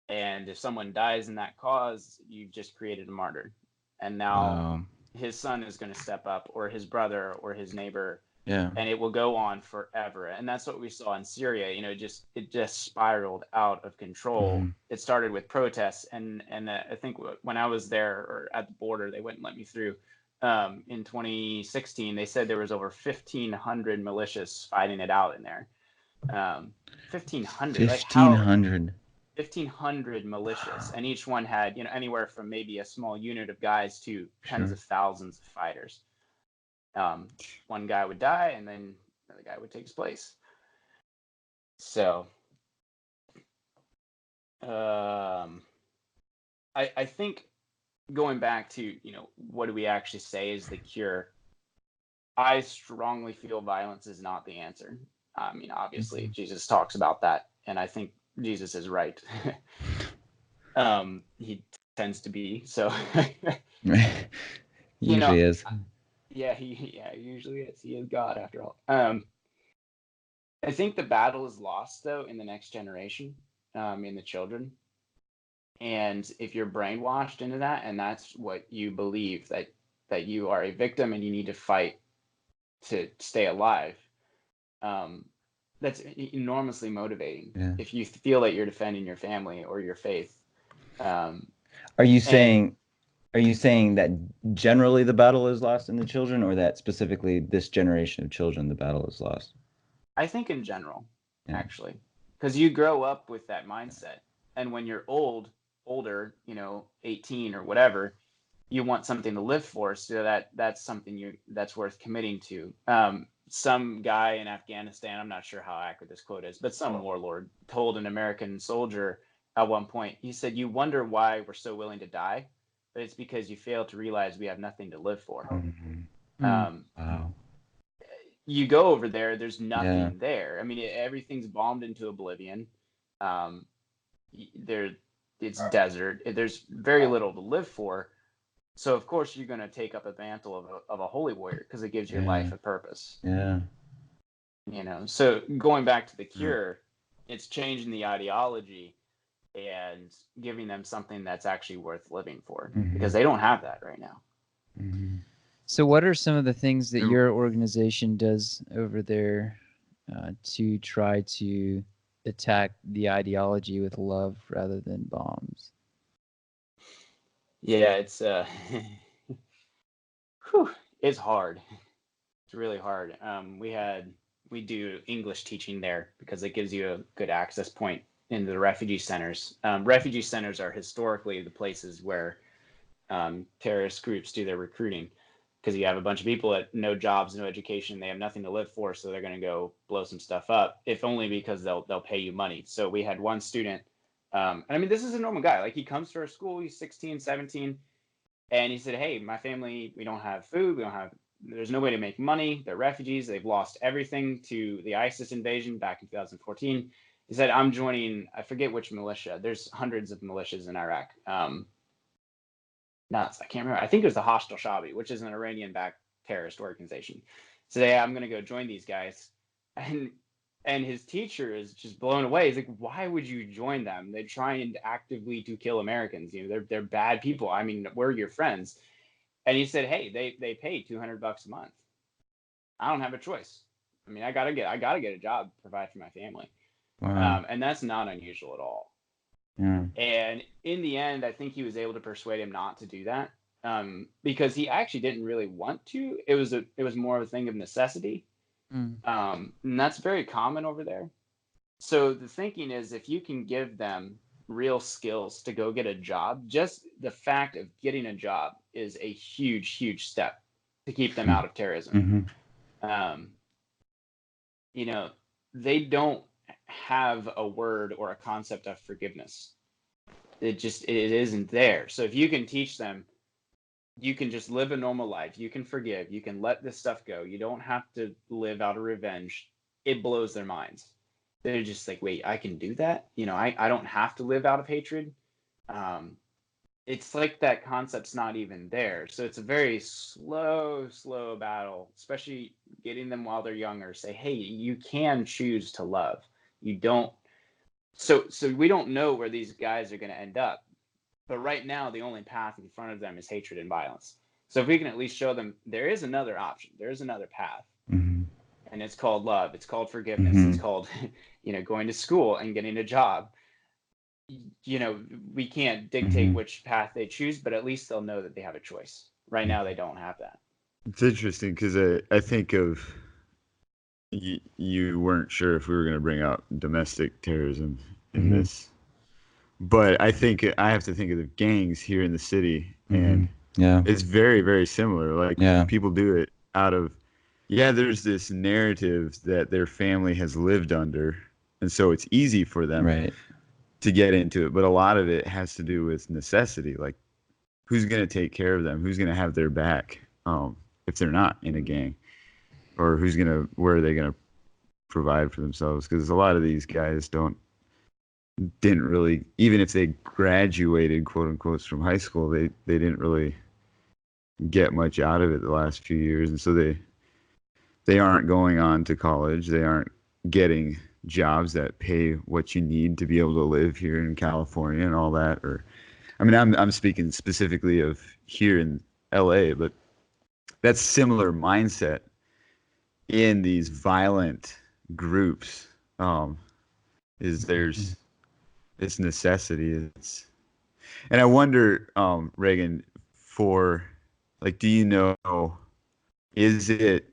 And if someone dies in that cause, you've just created a martyr. And now his son is going to step up, or his brother, or his neighbor. And it will go on forever. And that's what we saw in Syria. It just spiraled out of control. It started with protests, and I think when I was there, or at the border, they wouldn't let me through. In 2016, they said there was over 1,500 militias fighting it out in there. 1,500. 1,500. 1,500 militias, and each one had anywhere from maybe a small unit of guys to tens of thousands of fighters. One guy would die, and then another guy would take his place. So I think going back to, what do we actually say is the cure? I strongly feel violence is not the answer. I mean, obviously, Jesus talks about that, and I think Jesus is right. He tends to be, so. Usually is. Yeah, he usually is. He is God after all. I think the battle is lost though in the next generation, in the children. And if you're brainwashed into that, and that's what you believe, that you are a victim and you need to fight to stay alive, that's enormously motivating. Yeah. If you feel that you're defending your family or your faith. Are you saying that generally the battle is lost in the children, or that specifically this generation of children the battle is lost? I think in general, actually, because you grow up with that mindset, and when you're older, 18 or whatever, you want something to live for, so that's something that's worth committing to. Some guy in Afghanistan, I'm not sure how accurate this quote is, but some warlord told an American soldier at one point, he said, "You wonder why we're so willing to die, but it's because you fail to realize we have nothing to live for." Wow. You go over there, there's nothing there. I mean, everything's bombed into oblivion. It's desert. There's very little to live for. So of course you're going to take up a mantle of a holy warrior because it gives your life a purpose. Yeah. So going back to the cure, it's changing the ideology and giving them something that's actually worth living for, because they don't have that right now. So what are some of the things that your organization does over there to try to attack the ideology with love rather than bombs? Yeah, it's it's hard. It's really hard. We do English teaching there because it gives you a good access point into the refugee centers. Refugee centers are historically the places where terrorist groups do their recruiting, because you have a bunch of people that no jobs, no education, they have nothing to live for, so they're going to go blow some stuff up, if only because they'll pay you money. So we had one student, and I mean, this is a normal guy. Like, he comes to our school, he's 16, 17, and he said, "Hey, my family, we don't have food, there's no way to make money. They're refugees. They've lost everything to the ISIS invasion back in 2014. He said, "I'm joining," I forget which militia. There's hundreds of militias in Iraq. I can't remember. I think it was the Hashd al-Shabi, which is an Iranian-backed terrorist organization. So yeah, I'm going to go join these guys. And his teacher is just blown away. He's like, "Why would you join them? They're trying actively to kill Americans. They're bad people. I mean, we're your friends." And he said, "Hey, they pay $200 a month. I don't have a choice. I mean, I gotta get a job, provide for my family." Wow. And that's not unusual at all. Yeah. And in the end, I think he was able to persuade him not to do that, because he actually didn't really want to. It was more of a thing of necessity, and that's very common over there. So the thinking is, if you can give them real skills to go get a job, just the fact of getting a job is a huge, huge step to keep them out of terrorism. They don't have a word or a concept of forgiveness. It isn't there. So if you can teach them, you can just live a normal life. You can forgive. You can let this stuff go. You don't have to live out of revenge. It blows their minds. They're just like, "Wait, I can do that? I don't have to live out of hatred." It's like that concept's not even there. So it's a very slow battle, especially getting them while they're younger. Say, "Hey, you can choose to love. You don't." So we don't know where these guys are going to end up. But right now, the only path in front of them is hatred and violence. So if we can at least show them there is another option, there is another path, and it's called love, it's called forgiveness, it's called, going to school and getting a job. We can't dictate which path they choose, but at least they'll know that they have a choice. Right now, they don't have that. It's interesting because I think of, you weren't sure if we were going to bring out domestic terrorism in this, but I think I have to think of the gangs here in the city, and it's very, very similar. Like, people do it out of, there's this narrative that their family has lived under, and so it's easy for them to get into it, but a lot of it has to do with necessity. Like, who's going to take care of them? Who's going to have their back if they're not in a gang? Or where are they going to provide for themselves? Because a lot of these guys didn't really, even if they graduated, quote unquote, from high school, they didn't really get much out of it the last few years. And so they aren't going on to college. They aren't getting jobs that pay what you need to be able to live here in California and all that. Or, I mean, I'm speaking specifically of here in LA, but that's similar mindset in these violent groups. It's necessity. And I wonder, Reagan, do you know, is it,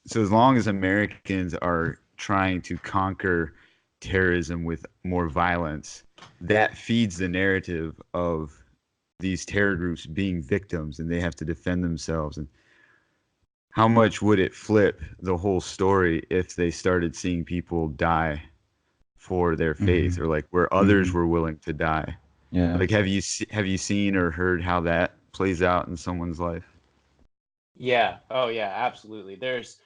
so as long as Americans are trying to conquer terrorism with more violence, that feeds the narrative of these terror groups being victims and they have to defend themselves. And how much would it flip the whole story if they started seeing people die for their faith, or like where others were willing to die? Yeah. Like, have you seen or heard how that plays out in someone's life? Yeah. Oh, yeah, absolutely. There's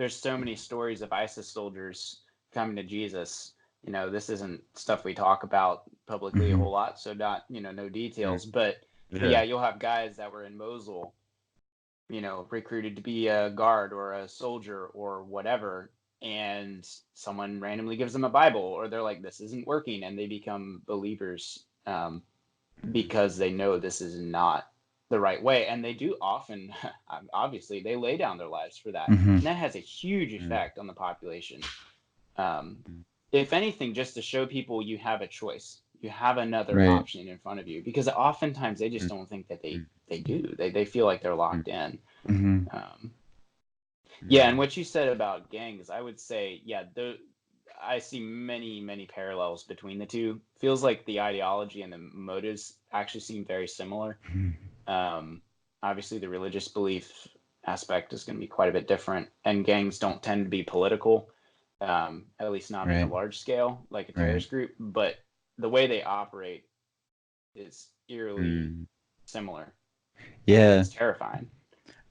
so many stories of ISIS soldiers coming to Jesus. This isn't stuff we talk about publicly a whole lot, so not, no details. But yeah, you'll have guys that were in Mosul, recruited to be a guard or a soldier or whatever, and someone randomly gives them a Bible, or they're like, this isn't working, and they become believers because they know this is not the right way. And they do often, obviously, they lay down their lives for that. And that has a huge effect on the population. If anything, just to show people you have a choice, you have another option in front of you, because oftentimes they just don't think that they do. They feel like they're locked in. Yeah, and what you said about gangs, I would say, yeah, I see many, many parallels between the two. Feels like the ideology and the motives actually seem very similar. Obviously, the religious belief aspect is going to be quite a bit different, and gangs don't tend to be political, at least not on a large scale, like a terrorist group, but the way they operate is eerily similar. Yeah. It's terrifying.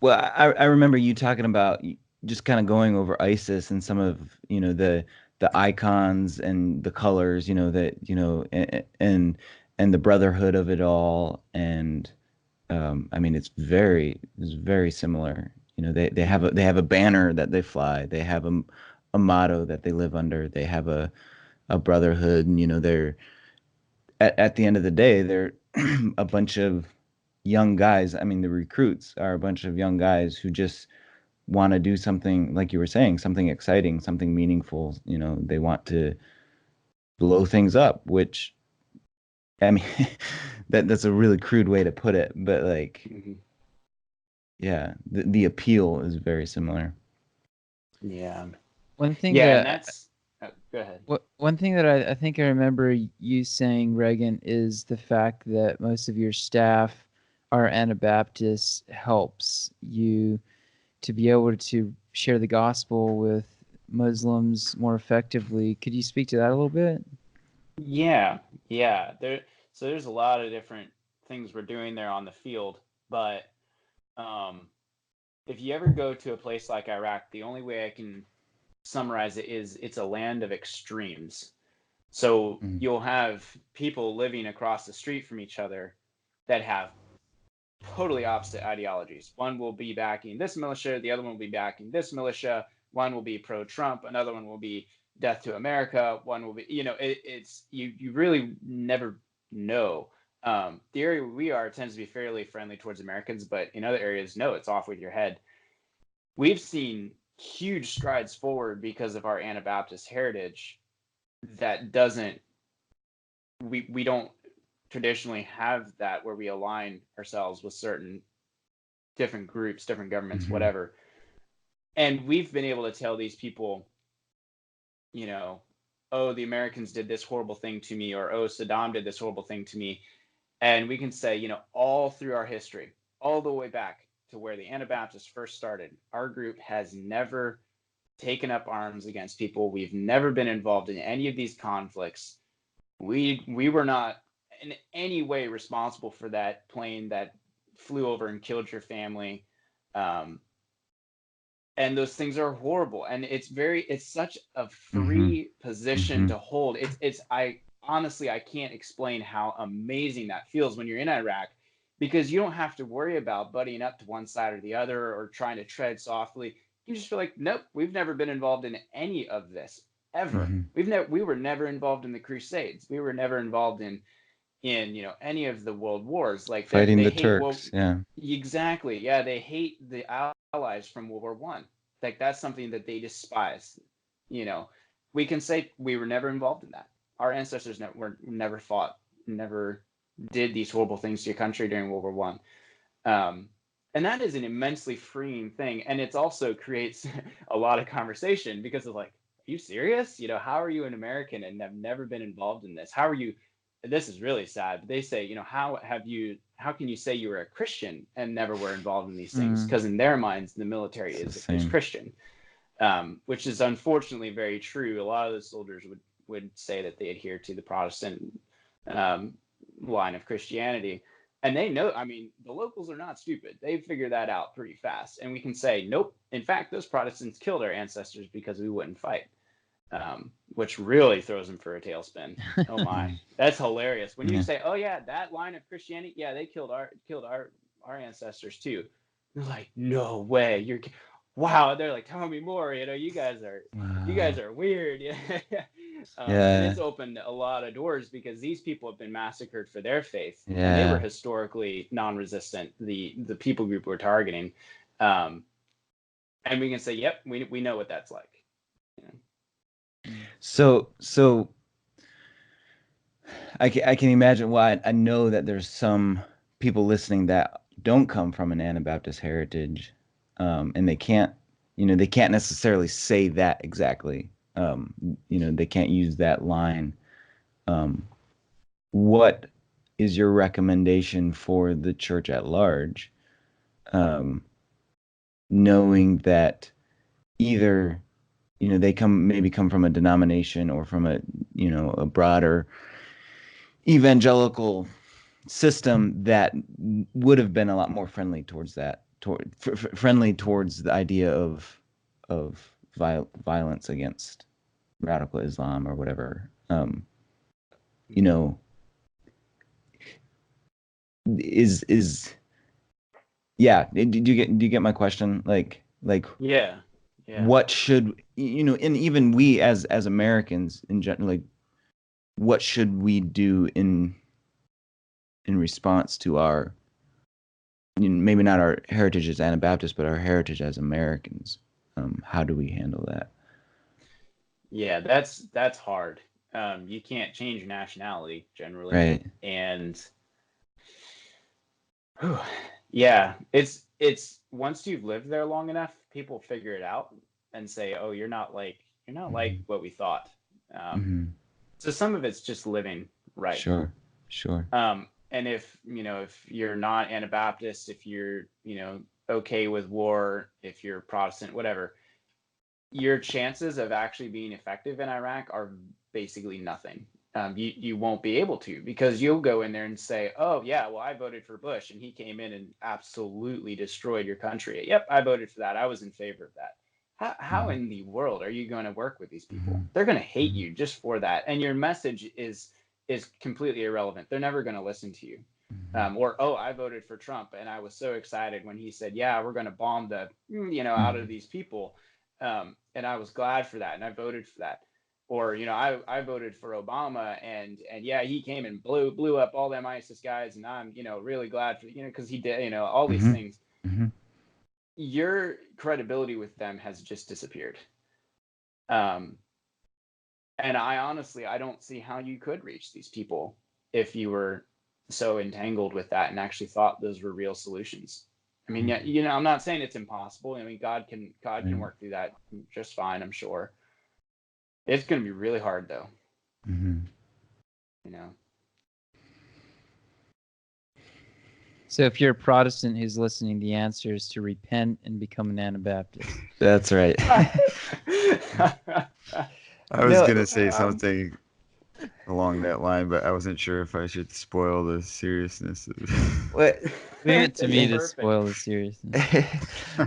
Well, I remember you talking about just kind of going over ISIS and some of, the icons and the colors, that, and the brotherhood of it all. And I mean, it's very similar. They have a banner that they fly. They have a motto that they live under. They have a brotherhood, and they're at the end of the day, they're a bunch of young guys. I mean, the recruits are a bunch of young guys who just want to do something, like you were saying, something exciting, something meaningful. They want to blow things up, which, I mean, that's a really crude way to put it, but like, yeah, the appeal is very similar. Yeah. One thing and that's go ahead. One thing that I think I remember you saying, Reagan, is the fact that most of your staff are Anabaptists helps you to be able to share the gospel with Muslims more effectively. Could you speak to that a little bit? Yeah. So there's a lot of different things we're doing there on the field, but if you ever go to a place like Iraq, the only way I can summarize it is it's a land of extremes. So you'll have people living across the street from each other that have totally opposite ideologies. One will be backing this militia, the other one will be backing this militia. One will be pro-Trump, another one will be death to America. One will be, it's you really never know. The area where we are tends to be fairly friendly towards Americans, but in other areas, no, it's off with your head. We've seen huge strides forward because of our Anabaptist heritage that we don't traditionally have that, where we align ourselves with certain different groups, different governments, whatever. And we've been able to tell these people, oh, the Americans did this horrible thing to me, or oh, Saddam did this horrible thing to me. And we can say, all through our history, all the way back to where the Anabaptists first started, our group has never taken up arms against people. We've never been involved in any of these conflicts. We were not in any way responsible for that plane that flew over and killed your family. And those things are horrible. And it's such a free position to hold. I honestly, I can't explain how amazing that feels when you're in Iraq, because you don't have to worry about buddying up to one side or the other or trying to tread softly. You just feel like, nope, we've never been involved in any of this ever. We were never involved in the Crusades. We were never involved in any of the world wars. Like fighting they the hate Turks. Yeah. Exactly. Yeah, they hate the allies from World War One. Like that's something that they despise. We can say we were never involved in that. Our ancestors never fought, never did these horrible things to your country during World War One. And that is an immensely freeing thing. And it also creates a lot of conversation, because of like, are you serious? How are you an American and have never been involved in this? How are you? This is really sad. But they say, how can you say you were a Christian and never were involved in these things? Because in their minds, the military is Christian, which is unfortunately very true. A lot of the soldiers would say that they adhere to the Protestant line of Christianity. And they know, the locals are not stupid. They figure that out pretty fast. And we can say, nope, in fact, those Protestants killed our ancestors because we wouldn't fight. Which really throws them for a tailspin. Oh my, that's hilarious. When you say, oh yeah, that line of Christianity, yeah, they killed our ancestors too. They're like, no way. Wow. They're like, tell me more. You guys are weird. And it's opened a lot of doors, because these people have been massacred for their faith. And they were historically non-resistant, the people group we're targeting. And we can say, yep, we know what that's like. So I can imagine why. I know that there's some people listening that don't come from an Anabaptist heritage, and they can't necessarily say that exactly. They can't use that line. What is your recommendation for the church at large, knowing that either they come from a denomination or from a broader evangelical system that would have been a lot more friendly towards that, friendly towards the idea of violence against radical Islam or whatever. Do you get my question? Like yeah. What should and even we as Americans in general, like, what should we do in response to our, maybe not our heritage as Anabaptists, but our heritage as Americans? How do we handle that? Yeah, that's hard. You can't change your nationality generally, right? And yeah, it's once you've lived there long enough, people figure it out and say, oh, you're not like what we thought. So some of it's just living right. Sure. And if you're not Anabaptist, if you're okay with war, if you're Protestant, whatever, your chances of actually being effective in Iraq are basically nothing. You won't be able to, because you'll go in there and say, oh yeah, well, I voted for Bush and he came in and absolutely destroyed your country. Yep, I voted for that. I was in favor of that. How in the world are you going to work with these people? They're going to hate you just for that. And your message is completely irrelevant. They're never going to listen to you. Or, oh, I voted for Trump and I was so excited when he said, yeah, we're going to bomb the, out of these people. And I was glad for that. And I voted for that. Or, I voted for Obama and yeah, he came and blew up all them ISIS guys. And I'm, really glad for, because he did, all these things. Your credibility with them has just disappeared. And I don't see how you could reach these people if you were so entangled with that and actually thought those were real solutions. I mean, yeah, I'm not saying it's impossible. I mean, God can work through that just fine, I'm sure. It's going to be really hard though. So if you're a Protestant who's listening, the answer is to repent and become an Anabaptist. That's right. I was going to say something along that line, but I wasn't sure if I should spoil the seriousness of What? Leave it to me to Perfect. spoil the seriousness.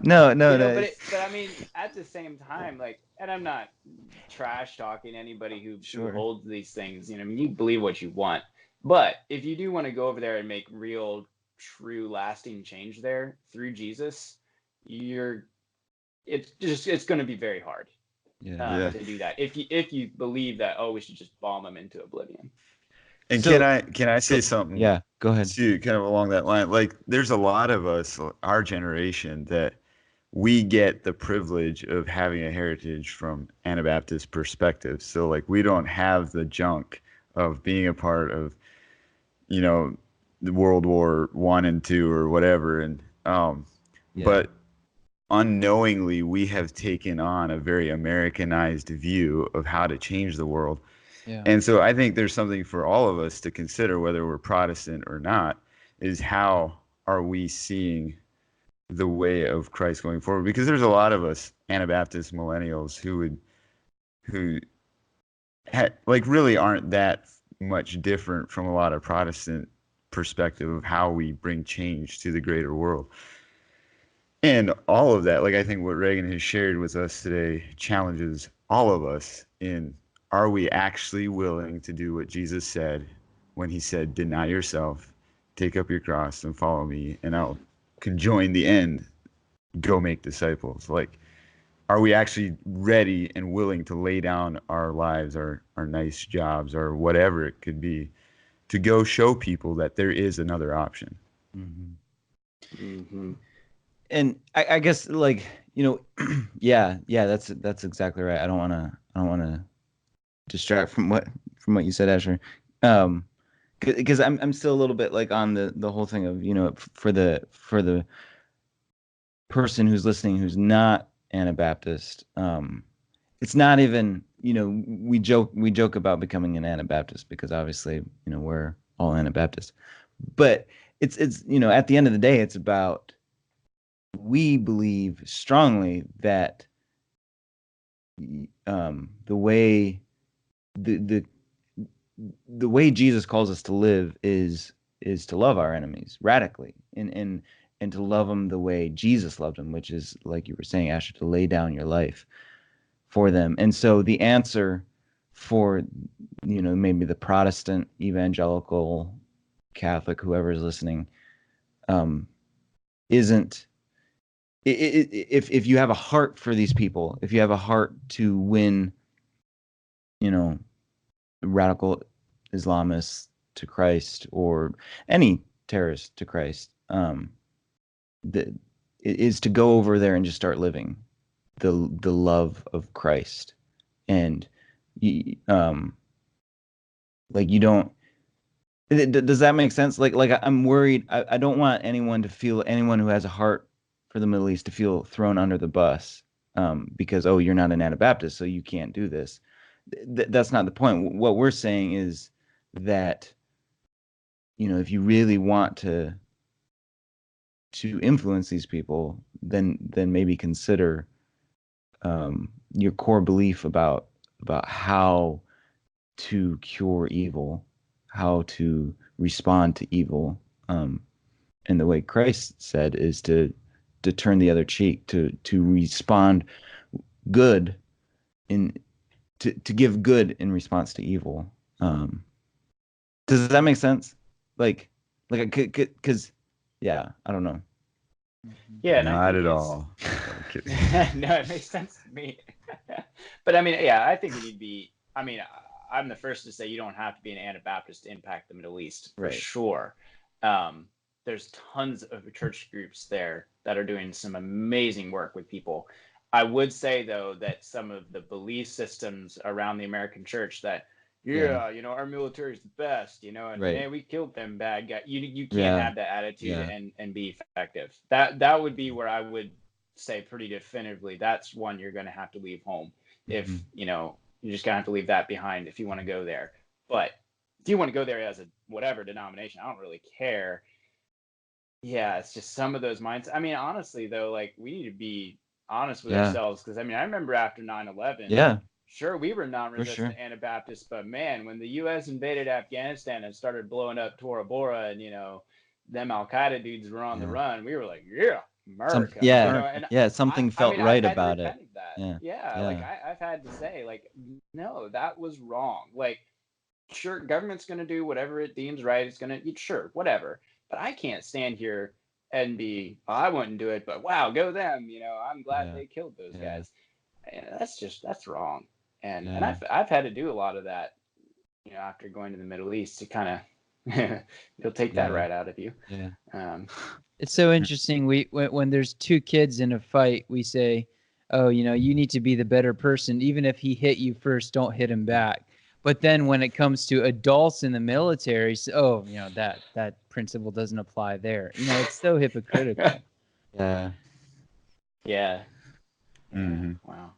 No, You no, know, no. but I mean, at the same time, like, and I'm not trash talking anybody who Sure. holds these things. You know, I mean, you believe what you want, but if you do want to go over there and make real, true, lasting change there through Jesus, it's going to be very hard Yeah. to do that. If you believe that, oh, we should just bomb them into oblivion. And So- can I say something? Yeah, go ahead. To kind of along that line, like there's a lot of us, our generation, that we get the privilege of having a heritage from Anabaptist perspective. So like we don't have the junk of being a part of, you know, the World War I and II or whatever. And but unknowingly we have taken on a very Americanized view of how to change the world. Yeah. And so I think there's something for all of us to consider, whether we're Protestant or not, is how are we seeing the way of Christ going forward? Because there's a lot of us Anabaptist millennials who like really aren't that much different from a lot of Protestant perspective of how we bring change to the greater world. And all of that, like I think what Reagan has shared with us today challenges all of us in, are we actually willing to do what Jesus said when he said, deny yourself, take up your cross and follow me, and I'll conjoin the end, go make disciples. Like, are we actually ready and willing to lay down our lives, our nice jobs, or whatever it could be, to go show people that there is another option? And I guess, like, you know, yeah, that's exactly right. I don't want to distract from what you said, Asher. Because I'm still a little bit like on the whole thing of, you know, for the person who's listening who's not Anabaptist, it's not even, you know, we joke about becoming an Anabaptist because obviously, you know, we're all Anabaptists, but it's you know, at the end of the day, it's about, we believe strongly that the way the way Jesus calls us to live is to love our enemies radically, and to love them the way Jesus loved them, which is, like you were saying, Asher, to lay down your life for them. And so the answer for, you know, maybe the Protestant, evangelical, Catholic, whoever is listening, isn't, if you have a heart for these people, if you have a heart to win, you know, radical Islamists to Christ, or any terrorist to Christ, it is to go over there and just start living the love of Christ. And like, you don't, does that make sense? Like I'm worried. I don't want anyone who has a heart for the Middle East to feel thrown under the bus, because, oh, you're not an Anabaptist, so you can't do this. That's not the point. What we're saying is that, you know, if you really want to influence these people, then maybe consider your core belief about how to cure evil, how to respond to evil, and the way Christ said is to turn the other cheek, to respond good to give good in response to evil. Does that make sense? Like, because, yeah, I don't know. Yeah, and Not at all. I'm kidding. No, it makes sense to me. But I mean, yeah, I think you'd be. I mean, I'm the first to say you don't have to be an Anabaptist to impact the Middle East, for sure. There's tons of church groups there that are doing some amazing work with people. I would say, though, that some of the belief systems around the American church that, you know, our military is the best, you know, and man, we killed them bad guys. You can't have that attitude and be effective. That would be where I would say pretty definitively that's one you're going to have to leave home. If, you know, you're just going to have to leave that behind if you want to go there. But if you want to go there as a whatever denomination, I don't really care. Yeah, it's just some of those minds. I mean, honestly, though, like, we need to be honest with ourselves, because I mean, I remember after 9/11, sure, we were non-resistant sure. Anabaptists, but man, when the U.S. invaded Afghanistan and started blowing up Tora Bora, and them Al Qaeda dudes were on the Yeah. run, we were like, yeah, Some America. yeah, And yeah, something I felt mean, I've right had to about it. repent of that. Yeah. Yeah, like Yeah. I've had to say, like, no, that was wrong. Like, sure, government's gonna do whatever it deems right. It's gonna, sure, whatever. But I can't stand here and be, oh, I wouldn't do it, but wow, go them. I'm glad Yeah. they killed those Yeah. guys. And that's wrong. And Yeah. I've had to do a lot of that, after going to the Middle East to kind of they'll take that Yeah. right out of you. Yeah. It's so interesting. When there's two kids in a fight, we say, "Oh, you need to be the better person. Even if he hit you first, don't hit him back." But then when it comes to adults in the military, that principle doesn't apply there. It's so hypocritical. Yeah. Yeah. Mhm. Wow.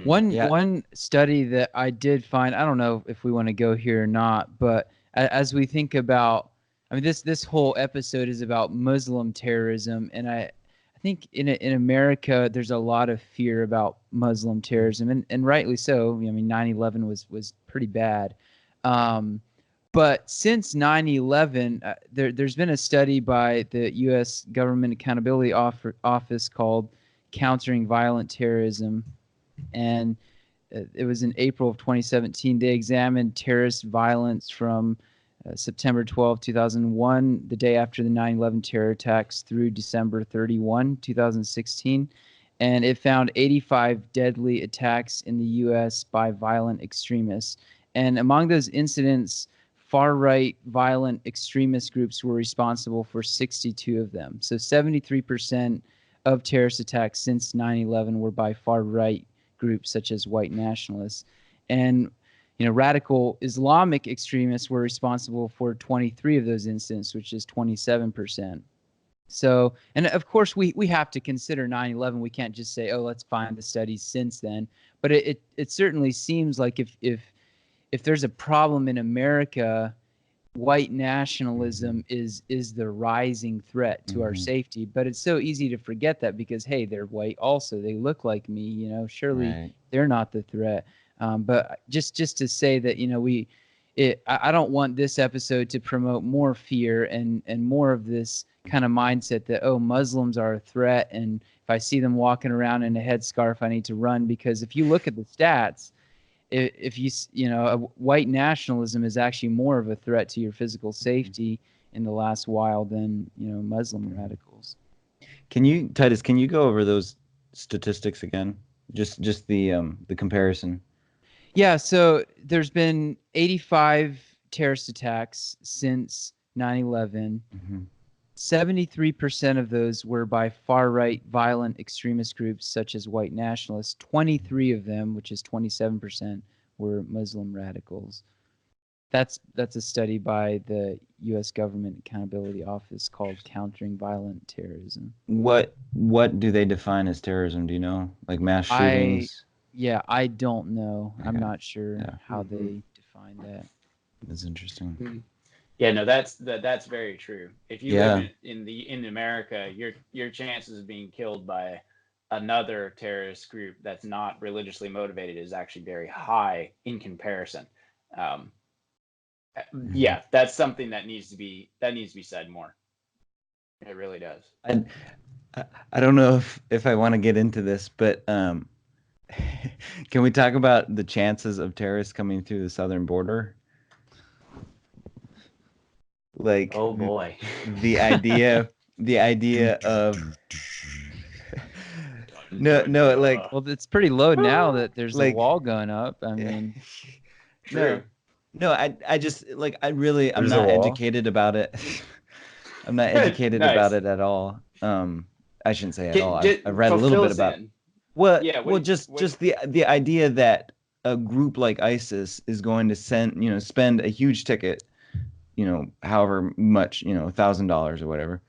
One study that I did find, I don't know if we want to go here or not, but as we think about, I mean, this whole episode is about Muslim terrorism, and I think in America there's a lot of fear about Muslim terrorism, and rightly so. I mean, 9/11 was pretty bad, but since 9/11, there's been a study by the U.S. Government Accountability Office called "Countering Violent Terrorism." And it was in April of 2017. They examined terrorist violence from September 12, 2001, the day after the 9/11 terror attacks, through December 31, 2016. And it found 85 deadly attacks in the U.S. by violent extremists. And among those incidents, far-right violent extremist groups were responsible for 62 of them. So 73% of terrorist attacks since 9/11 were by far-right groups such as white nationalists. And radical Islamic extremists were responsible for 23 of those incidents, which is 27%. So, and of course we have to consider 9/11. We can't just say, oh, let's find the studies since then. But it certainly seems like if there's a problem in America, white nationalism is the rising threat to our safety. But it's so easy to forget that because, hey, they're white also. They look like me, surely they're not the threat. But just to say that, I don't want this episode to promote more fear and more of this kind of mindset that, oh, Muslims are a threat. And if I see them walking around in a headscarf, I need to run. Because if you look at the stats, if white nationalism is actually more of a threat to your physical safety in the last while than Muslim radicals. Titus, can you go over those statistics again? Just the comparison. Yeah, so there's been 85 terrorist attacks since 9/11. 73% of those were by far-right violent extremist groups such as white nationalists. 23 of them, which is 27%, were Muslim radicals. That's a study by the U.S. Government Accountability Office called Countering Violent Terrorism. What do they define as terrorism? Do you know? Like mass shootings? I don't know. Okay. I'm not sure how they define that. That's interesting. Yeah, no, that's very true. If you live in America, your chances of being killed by another terrorist group that's not religiously motivated is actually very high in comparison. Yeah, that's something that needs to be said more. It really does. I don't know if I want to get into this, but can we talk about the chances of terrorists coming through the southern border? Like, oh boy, the idea of no, like, well, it's pretty low now that there's a wall going up. I mean, true. No, I just like I'm There's not a wall? educated about it. I'm not educated Nice. about it at all. I shouldn't say at all. I've read a Fulfill little bit us about in. well, Yeah, just the idea that a group like ISIS is going to spend a huge ticket, however much, $1,000 or whatever,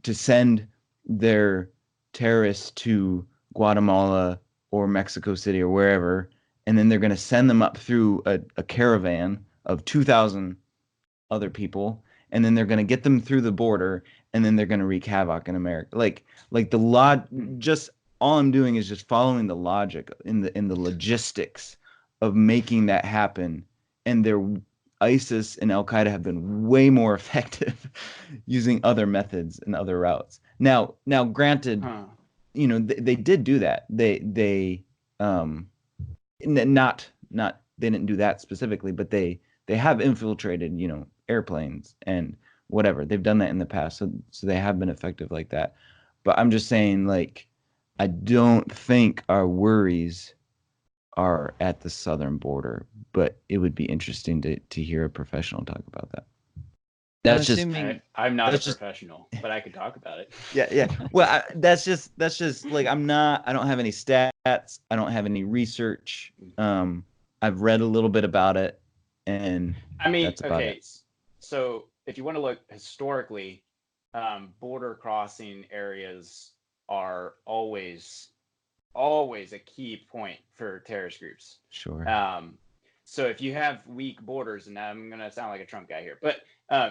to send their terrorists to Guatemala or Mexico City or wherever, and then they're going to send them up through a caravan of 2,000 other people, and then they're going to get them through the border, and then they're going to wreak havoc in America. Like the law, just all I'm doing is just following the logic in the logistics of making that happen. And ISIS and Al Qaeda have been way more effective using other methods and other routes. Now, granted, they did do that. They didn't do that specifically, but they have infiltrated, airplanes and whatever. They've done that in the past, so they have been effective like that. But I'm just saying, like, I don't think our worries are at the southern border, but it would be interesting to hear a professional talk about that. That's just I'm not a professional, but I could talk about it. Yeah. Well, that's just like I don't have any stats. I don't have any research. I've read a little bit about it, and that's about it. So if you want to look historically, border crossing areas are always a key point for terrorist groups. Sure. So if you have weak borders, and I'm going to sound like a Trump guy here, but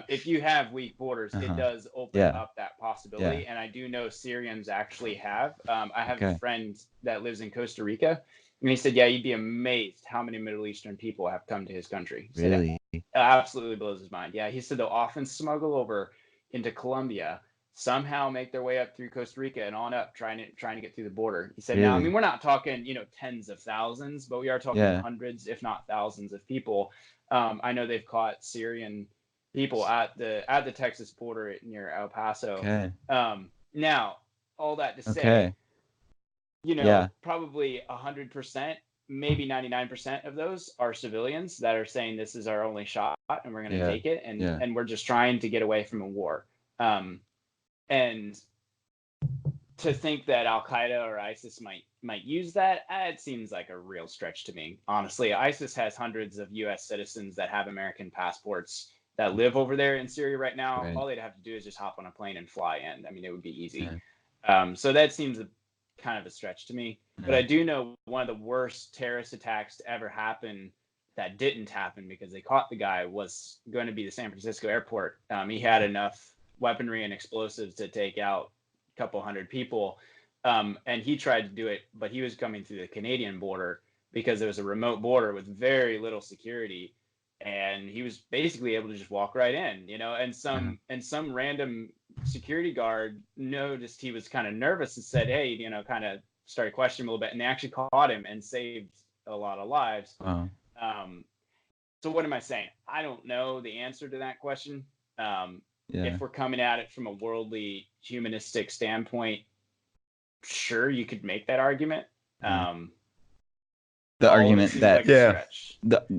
if you have weak borders, it does open up that possibility. And I do know Syrians actually have. I have a friend that lives in Costa Rica, and he said, you'd be amazed how many Middle Eastern people have come to his country. Really? It absolutely blows his mind. Yeah, he said they'll often smuggle over into Colombia, somehow make their way up through Costa Rica and on up, trying to get through the border. He said, really? Now, I mean, we're not talking, tens of thousands, but we are talking hundreds, if not thousands of people. I know they've caught Syrian people at the Texas border near El Paso. Okay. Now, all that to say, probably 100%, maybe 99% of those are civilians that are saying this is our only shot and we're going to take it, and we're just trying to get away from a war. And to think that Al Qaeda or ISIS might use that, it seems like a real stretch to me. Honestly, ISIS has hundreds of U.S. citizens that have American passports that live over there in Syria right now. Right. All they'd have to do is just hop on a plane and fly in. I mean, it would be easy. Yeah. So that seems kind of a stretch to me. Yeah. But I do know one of the worst terrorist attacks to ever happen that didn't happen because they caught the guy was going to be the San Francisco airport. He had enough weaponry and explosives to take out a couple hundred people. And he tried to do it, but he was coming through the Canadian border because it was a remote border with very little security. And he was basically able to just walk right in, and some random security guard noticed he was kind of nervous and said, hey, kind of started questioning him a little bit. And they actually caught him and saved a lot of lives. Wow. So what am I saying? I don't know the answer to that question. If we're coming at it from a worldly humanistic standpoint, sure, you could make that argument. The argument that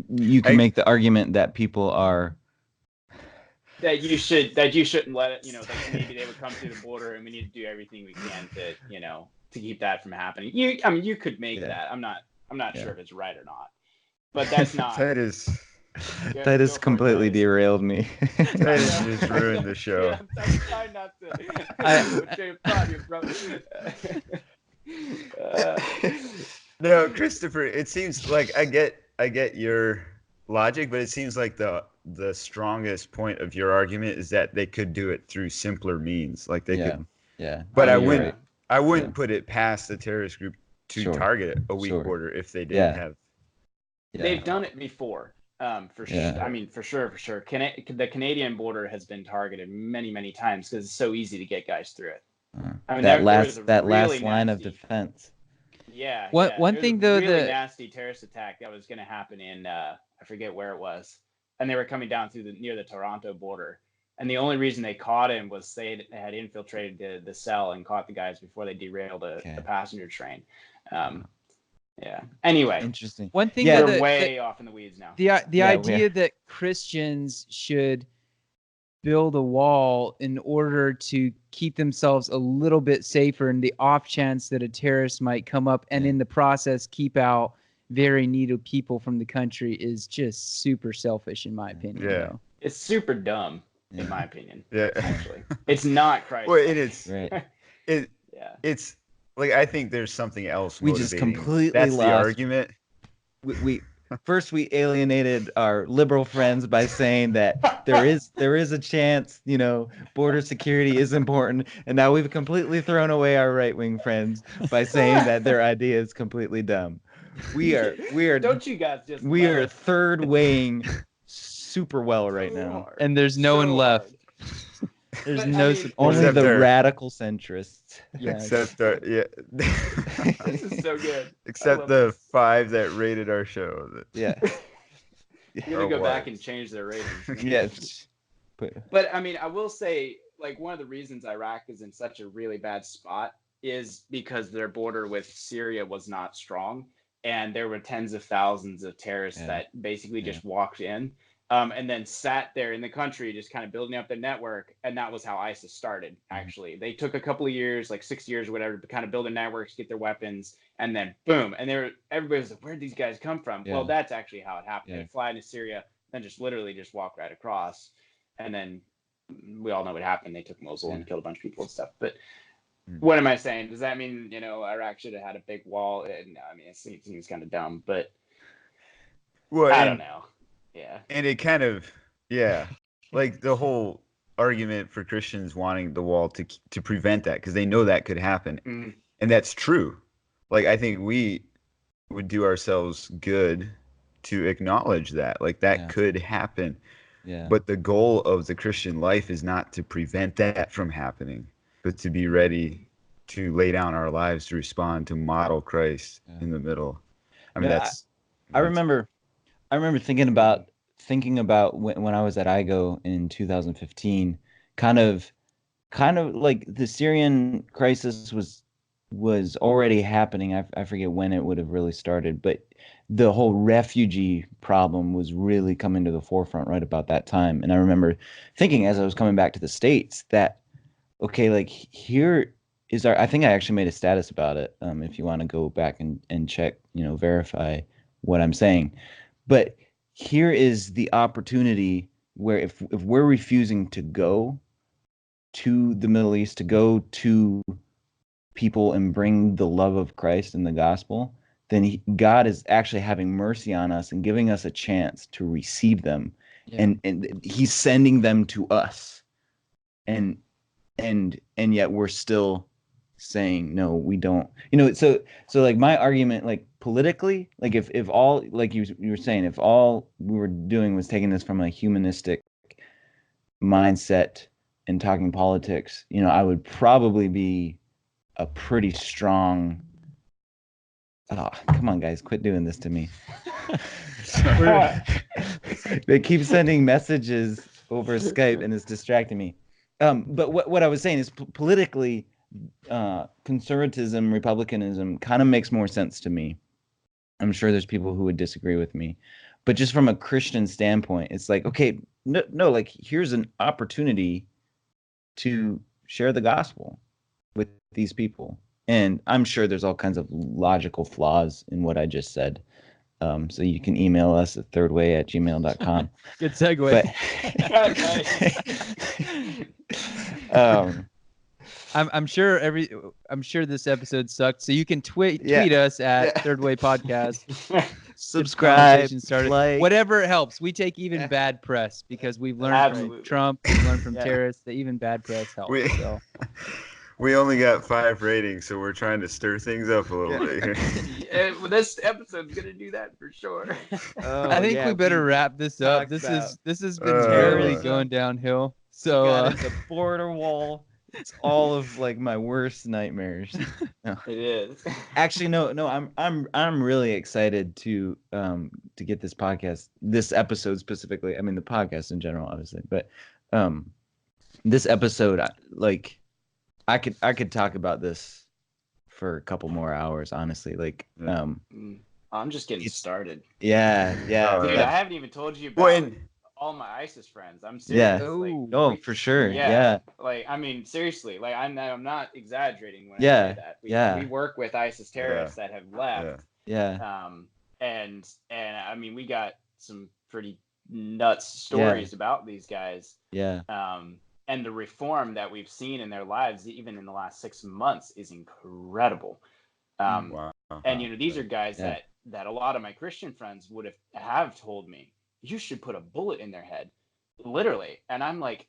you can make the argument that people are that you shouldn't let it, that maybe they would come through the border and we need to do everything we can to keep that from happening. You could make that. I'm not sure if it's right or not, but that's not. That has completely derailed me. That has just ruined the show. I'm trying not to. No, Christopher, it seems like I get your logic, but it seems like the strongest point of your argument is that they could do it through simpler means. Like they could. Yeah. But I wouldn't put it past the terrorist group to target a weak border if they didn't have. Yeah. They've done it before. For sure. I mean, for sure. The Canadian border has been targeted many, many times because it's so easy to get guys through it. I mean, that last line of defense. Yeah. One thing though, really nasty terrorist attack that was going to happen in I forget where it was, and they were coming down through near the Toronto border, and the only reason they caught him was they had infiltrated the cell and caught the guys before they derailed the passenger train. Yeah. Anyway, interesting. One thing we're way off in the weeds now. The idea that Christians should build a wall in order to keep themselves a little bit safer in the off chance that a terrorist might come up and in the process keep out very needed people from the country is just super selfish in my opinion. Yeah. It's super dumb in my opinion. Yeah. Actually. It's not Christ. Well, it's like I think there's something else we just completely that's lost. The argument. First, we alienated our liberal friends by saying that there is a chance, border security is important, and now we've completely thrown away our right-wing friends by saying that their idea is completely dumb. We are Don't you guys just we love are it? third weighing super well right So now. hard. And there's no one So left. hard. There's But, no I mean, support. Only Except the our- radical centrists. Yeah. Except our, yeah. This is so good. I Except love the this. 5 that rated our show. Yeah. You're gonna Or go back was. and change their ratings. Yes. But I mean, I will say, like, one of the reasons Iraq is in such a really bad spot is because their border with Syria was not strong, and there were tens of thousands of terrorists that basically just walked in, and then sat there in the country, just kind of building up their network, and that was how ISIS started. Actually, they took a couple of years, like 6 years or whatever, to kind of build their networks, get their weapons, and then boom, and everybody was like, "Where'd these guys come from?" Yeah. Well, that's actually how it happened. Yeah. They fly into Syria, then just literally just walk right across. And then we all know what happened. They took Mosul and killed a bunch of people and stuff. But what am I saying? Does that mean, Iraq should have had a big wall? And I mean, it seems kind of dumb, but Well, I don't know. Yeah. And it kind of, like the whole argument for Christians wanting the wall to prevent that, because they know that could happen. Mm. And that's true. Like, I think we would do ourselves good to acknowledge that. Like, that could happen. Yeah. But the goal of the Christian life is not to prevent that from happening, but to be ready to lay down our lives to respond, to model Christ in the middle. I mean, I remember thinking about when I was at IGO in 2015, kind of like the Syrian crisis was already happening. I forget when it would have really started, but the whole refugee problem was really coming to the forefront right about that time. And I remember thinking as I was coming back to the States that, okay, like here is I think I actually made a status about it. If you want to go back and check, verify what I'm saying. But here is the opportunity where if we're refusing to go to the Middle East, to go to people and bring the love of Christ and the gospel, then God is actually having mercy on us and giving us a chance to receive them. Yeah. And he's sending them to us. And yet we're still saying, no, we don't. So like my argument, like politically, like if all, like you were saying, if all we were doing was taking this from a humanistic mindset and talking politics, I would probably be a pretty strong. Oh, come on, guys, quit doing this to me. They keep sending messages over Skype and it's distracting me. But what I was saying is politically, conservatism, republicanism kind of makes more sense to me. I'm sure there's people who would disagree with me. But just from a Christian standpoint, it's like, okay, no, like here's an opportunity to share the gospel with these people. And I'm sure there's all kinds of logical flaws in what I just said. So you can email us at thirdway@gmail.com. Good segue. I'm sure this episode sucked. So you can tweet us at thirdwaypodcast. Subscribe, like, whatever helps. We take even bad press because we've learned from Trump, we've learned from terrorists that even bad press helps. We only got 5 ratings, so we're trying to stir things up a little bit here. This episode's gonna do that for sure. I think we better wrap this up. This has been really going downhill. So it's a border wall. It's all of like my worst nightmares. No. It is. Actually, no. I'm really excited to get this podcast, this episode specifically. I mean, the podcast in general, obviously, but this episode, like. I could talk about this for a couple more hours, honestly. Like, I'm just getting started. Yeah. Dude, I haven't even told you about all my ISIS friends. I'm serious. Yeah. For sure. Yeah. Like, I mean, seriously. Like, I'm not exaggerating when I say that. We work with ISIS terrorists that have left. Yeah. And I mean, we got some pretty nuts stories about these guys. Yeah. And the reform that we've seen in their lives, even in the last 6 months, is incredible. And these are guys that that a lot of my Christian friends would have told me, you should put a bullet in their head, literally. And I'm like,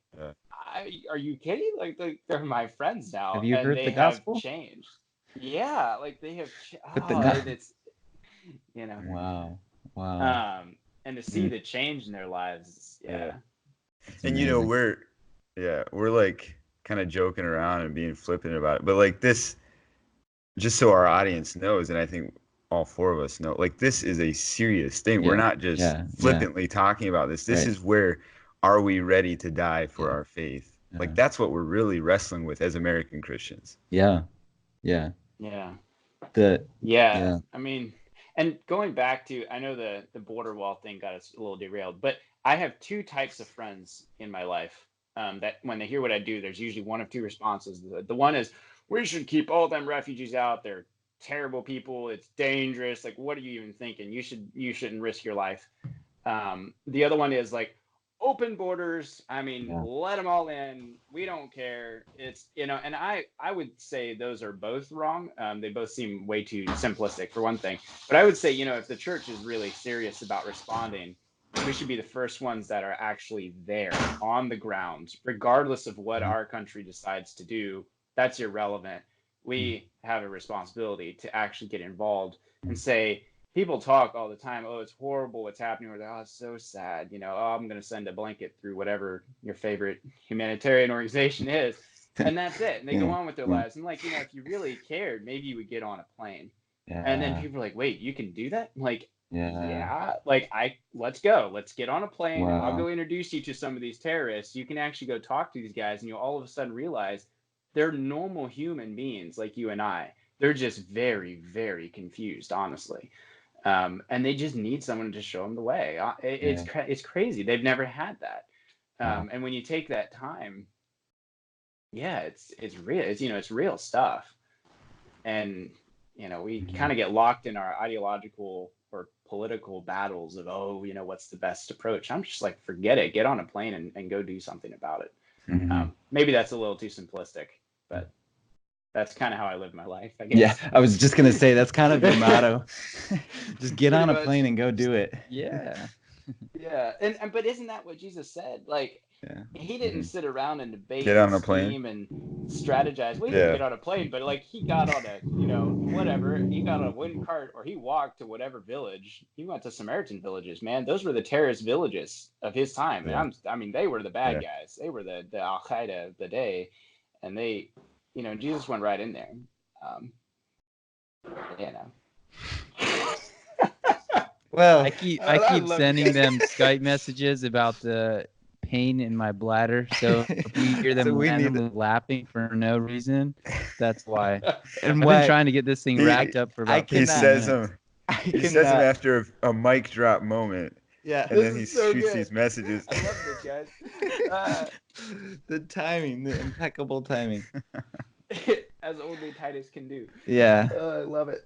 are you kidding? Like they're my friends now, Have you and heard they the have gospel? changed. Yeah, like they have. But the And it's, you know. Wow. And to see the change in their lives, yeah. And you know, we're like kind of joking around and being flippant about it, but like this, just so our audience knows, and I think all four of us know, like this is a serious thing. We're not just flippantly talking about this. This is where, are we ready to die for our faith? Like that's what we're really wrestling with as American Christians. I mean, and going back to, I know the border wall thing got us a little derailed, but I have two types of friends in my life that when they hear what I do, there's usually one of two responses. The one is, we should keep all them refugees out. They're terrible people. It's dangerous. Like, what are you even thinking? You shouldn't risk your life. The other one is like, open borders. I mean, let them all in. We don't care. It's, and I would say those are both wrong. They both seem way too simplistic for one thing. But I would say, if the church is really serious about responding, we should be the first ones that are actually there on the ground, regardless of what our country decides to do. That's irrelevant. We have a responsibility to actually get involved and say, people talk all the time, oh, it's horrible what's happening, or oh, it's so sad, oh, I'm going to send a blanket through whatever your favorite humanitarian organization is, and that's it. And they go on with their lives. And like, if you really cared, maybe you would get on a plane. And then people are like, wait, you can do that? I'm like, like let's go. Let's get on a plane. I'll go introduce you to some of these terrorists. You can actually go talk to these guys, and you'll all of a sudden realize they're normal human beings like you and I. They're just very, very confused, honestly. And they just need someone to show them the way. It's crazy. They've never had that. And when you take that time, it's real. It's real stuff. And, we kind of get locked in our ideological or political battles of, what's the best approach? I'm just like, forget it. Get on a plane and go do something about it. Maybe that's a little too simplistic, but that's kind of how I live my life, I guess. Yeah, I was just going to say, that's kind of your motto. Just get on a plane and go do it. Yeah. But isn't that what Jesus said? Like, he didn't sit around and debate, get on a plane and strategize. Well, he didn't get on a plane, but like he got on a, whatever. He got on a wind cart, or he walked to whatever village. He went to Samaritan villages, man. Those were the terrorist villages of his time. And I mean, they were the bad guys. They were the Al Qaeda of the day, and they, Jesus went right in there. Well, I keep sending them Skype messages about the pain in my bladder. So if we hear them randomly laughing for no reason, that's why. And I've been trying to get this thing racked up for about 15 minutes. He says them after a mic drop moment. Yeah, and then he shoots these messages. I love this, guys. The timing, the impeccable timing. As only Titus can do. Yeah. I love it.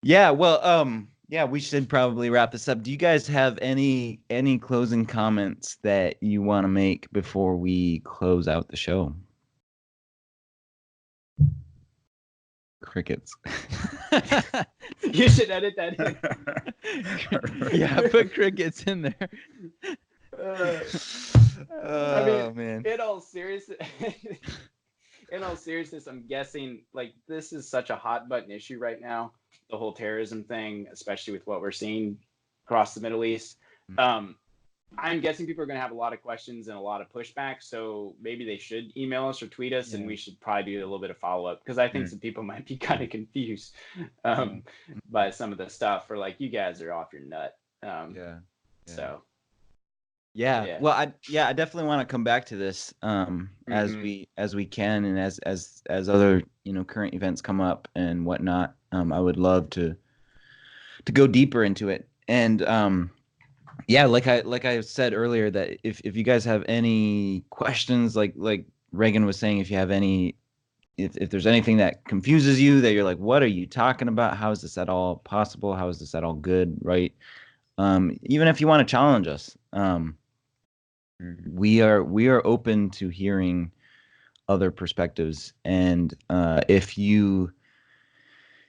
Yeah, well, we should probably wrap this up. Do you guys have any closing comments that you want to make before we close out the show? Crickets. You should edit that in. Yeah, put crickets in there. Man. In all seriousness, I'm guessing like this is such a hot button issue right now, the whole terrorism thing, especially with what we're seeing across the Middle East. I'm guessing people are going to have a lot of questions and a lot of pushback, so maybe they should email us or tweet us, and we should probably do a little bit of follow-up, because I think some people might be kind of confused by some of the stuff, or like, you guys are off your nut. So well, I definitely want to come back to this as we can, and as other current events come up and whatnot. I would love to go deeper into it. And like I said earlier, that if you guys have any questions, like Reagan was saying, if you have any, if there's anything that confuses you, that you're like, what are you talking about? How is this at all possible? How is this at all good? Right? Even if you want to challenge us, we are open to hearing other perspectives. And if you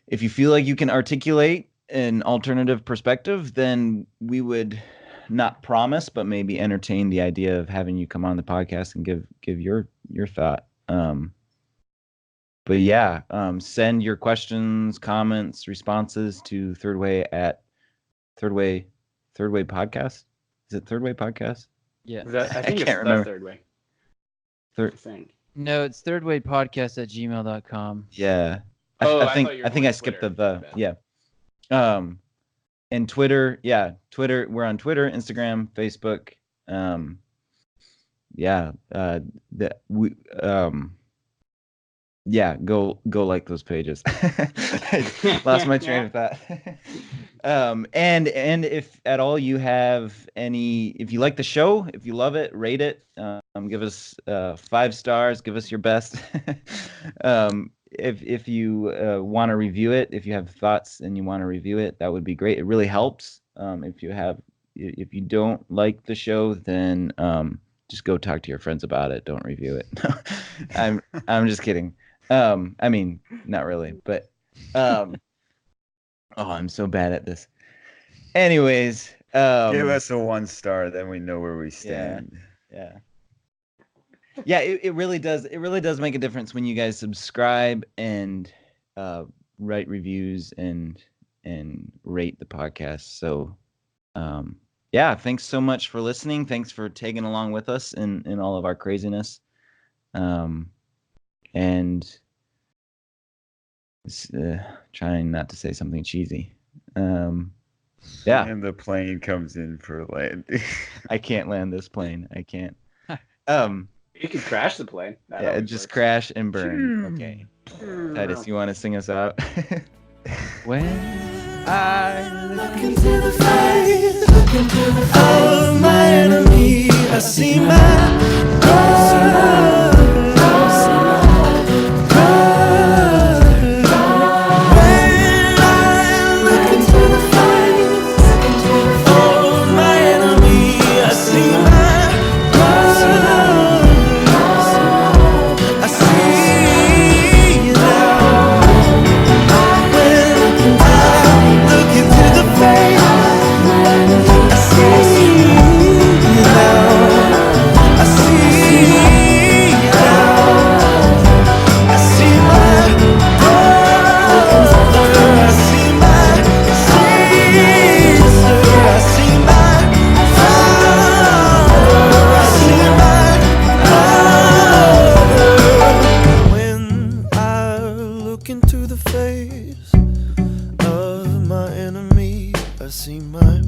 feel like you can articulate an alternative perspective, then we would not promise, but maybe entertain the idea of having you come on the podcast and give your thought. But yeah, send your questions, comments, responses to Thirdway Podcast. Is it Thirdway Podcast? Yeah. I think it's can't remember. the third way. I think. No, it's thirdwaypodcast@gmail.com. Yeah. Oh, I think thought you were I think going I to skipped Twitter. the yeah. And Twitter, Twitter. We're on Twitter, Instagram, Facebook. Go like those pages. I lost my train of thought. And if at all you have if you like the show, if you love it, rate it. Give us 5 stars. Give us your best. If you want to review it, if you have thoughts and you want to review it, that would be great. It really helps. If you don't like the show, then just go talk to your friends about it. Don't review it. I'm just kidding. I mean, not really, but I'm so bad at this. Anyways, give us a 1 star, then we know where we stand. Yeah, it really does. It really does make a difference when you guys subscribe and write reviews and rate the podcast. So, thanks so much for listening. Thanks for tagging along with us in all of our craziness. And trying not to say something cheesy. And the plane comes in for landing. I can't land this plane. I can't. You could crash the plane. Just crash and burn. Okay. Titus, you want to sing us out? When I Look into the face of my enemy, I see my brother. When I look into the face of my enemy, I see my brother. I see you now. When I look into the face, I see you now. I see you now. I see my brother. I see my sister. I see my father. I see my mother. When I look into the face of my enemy, I see my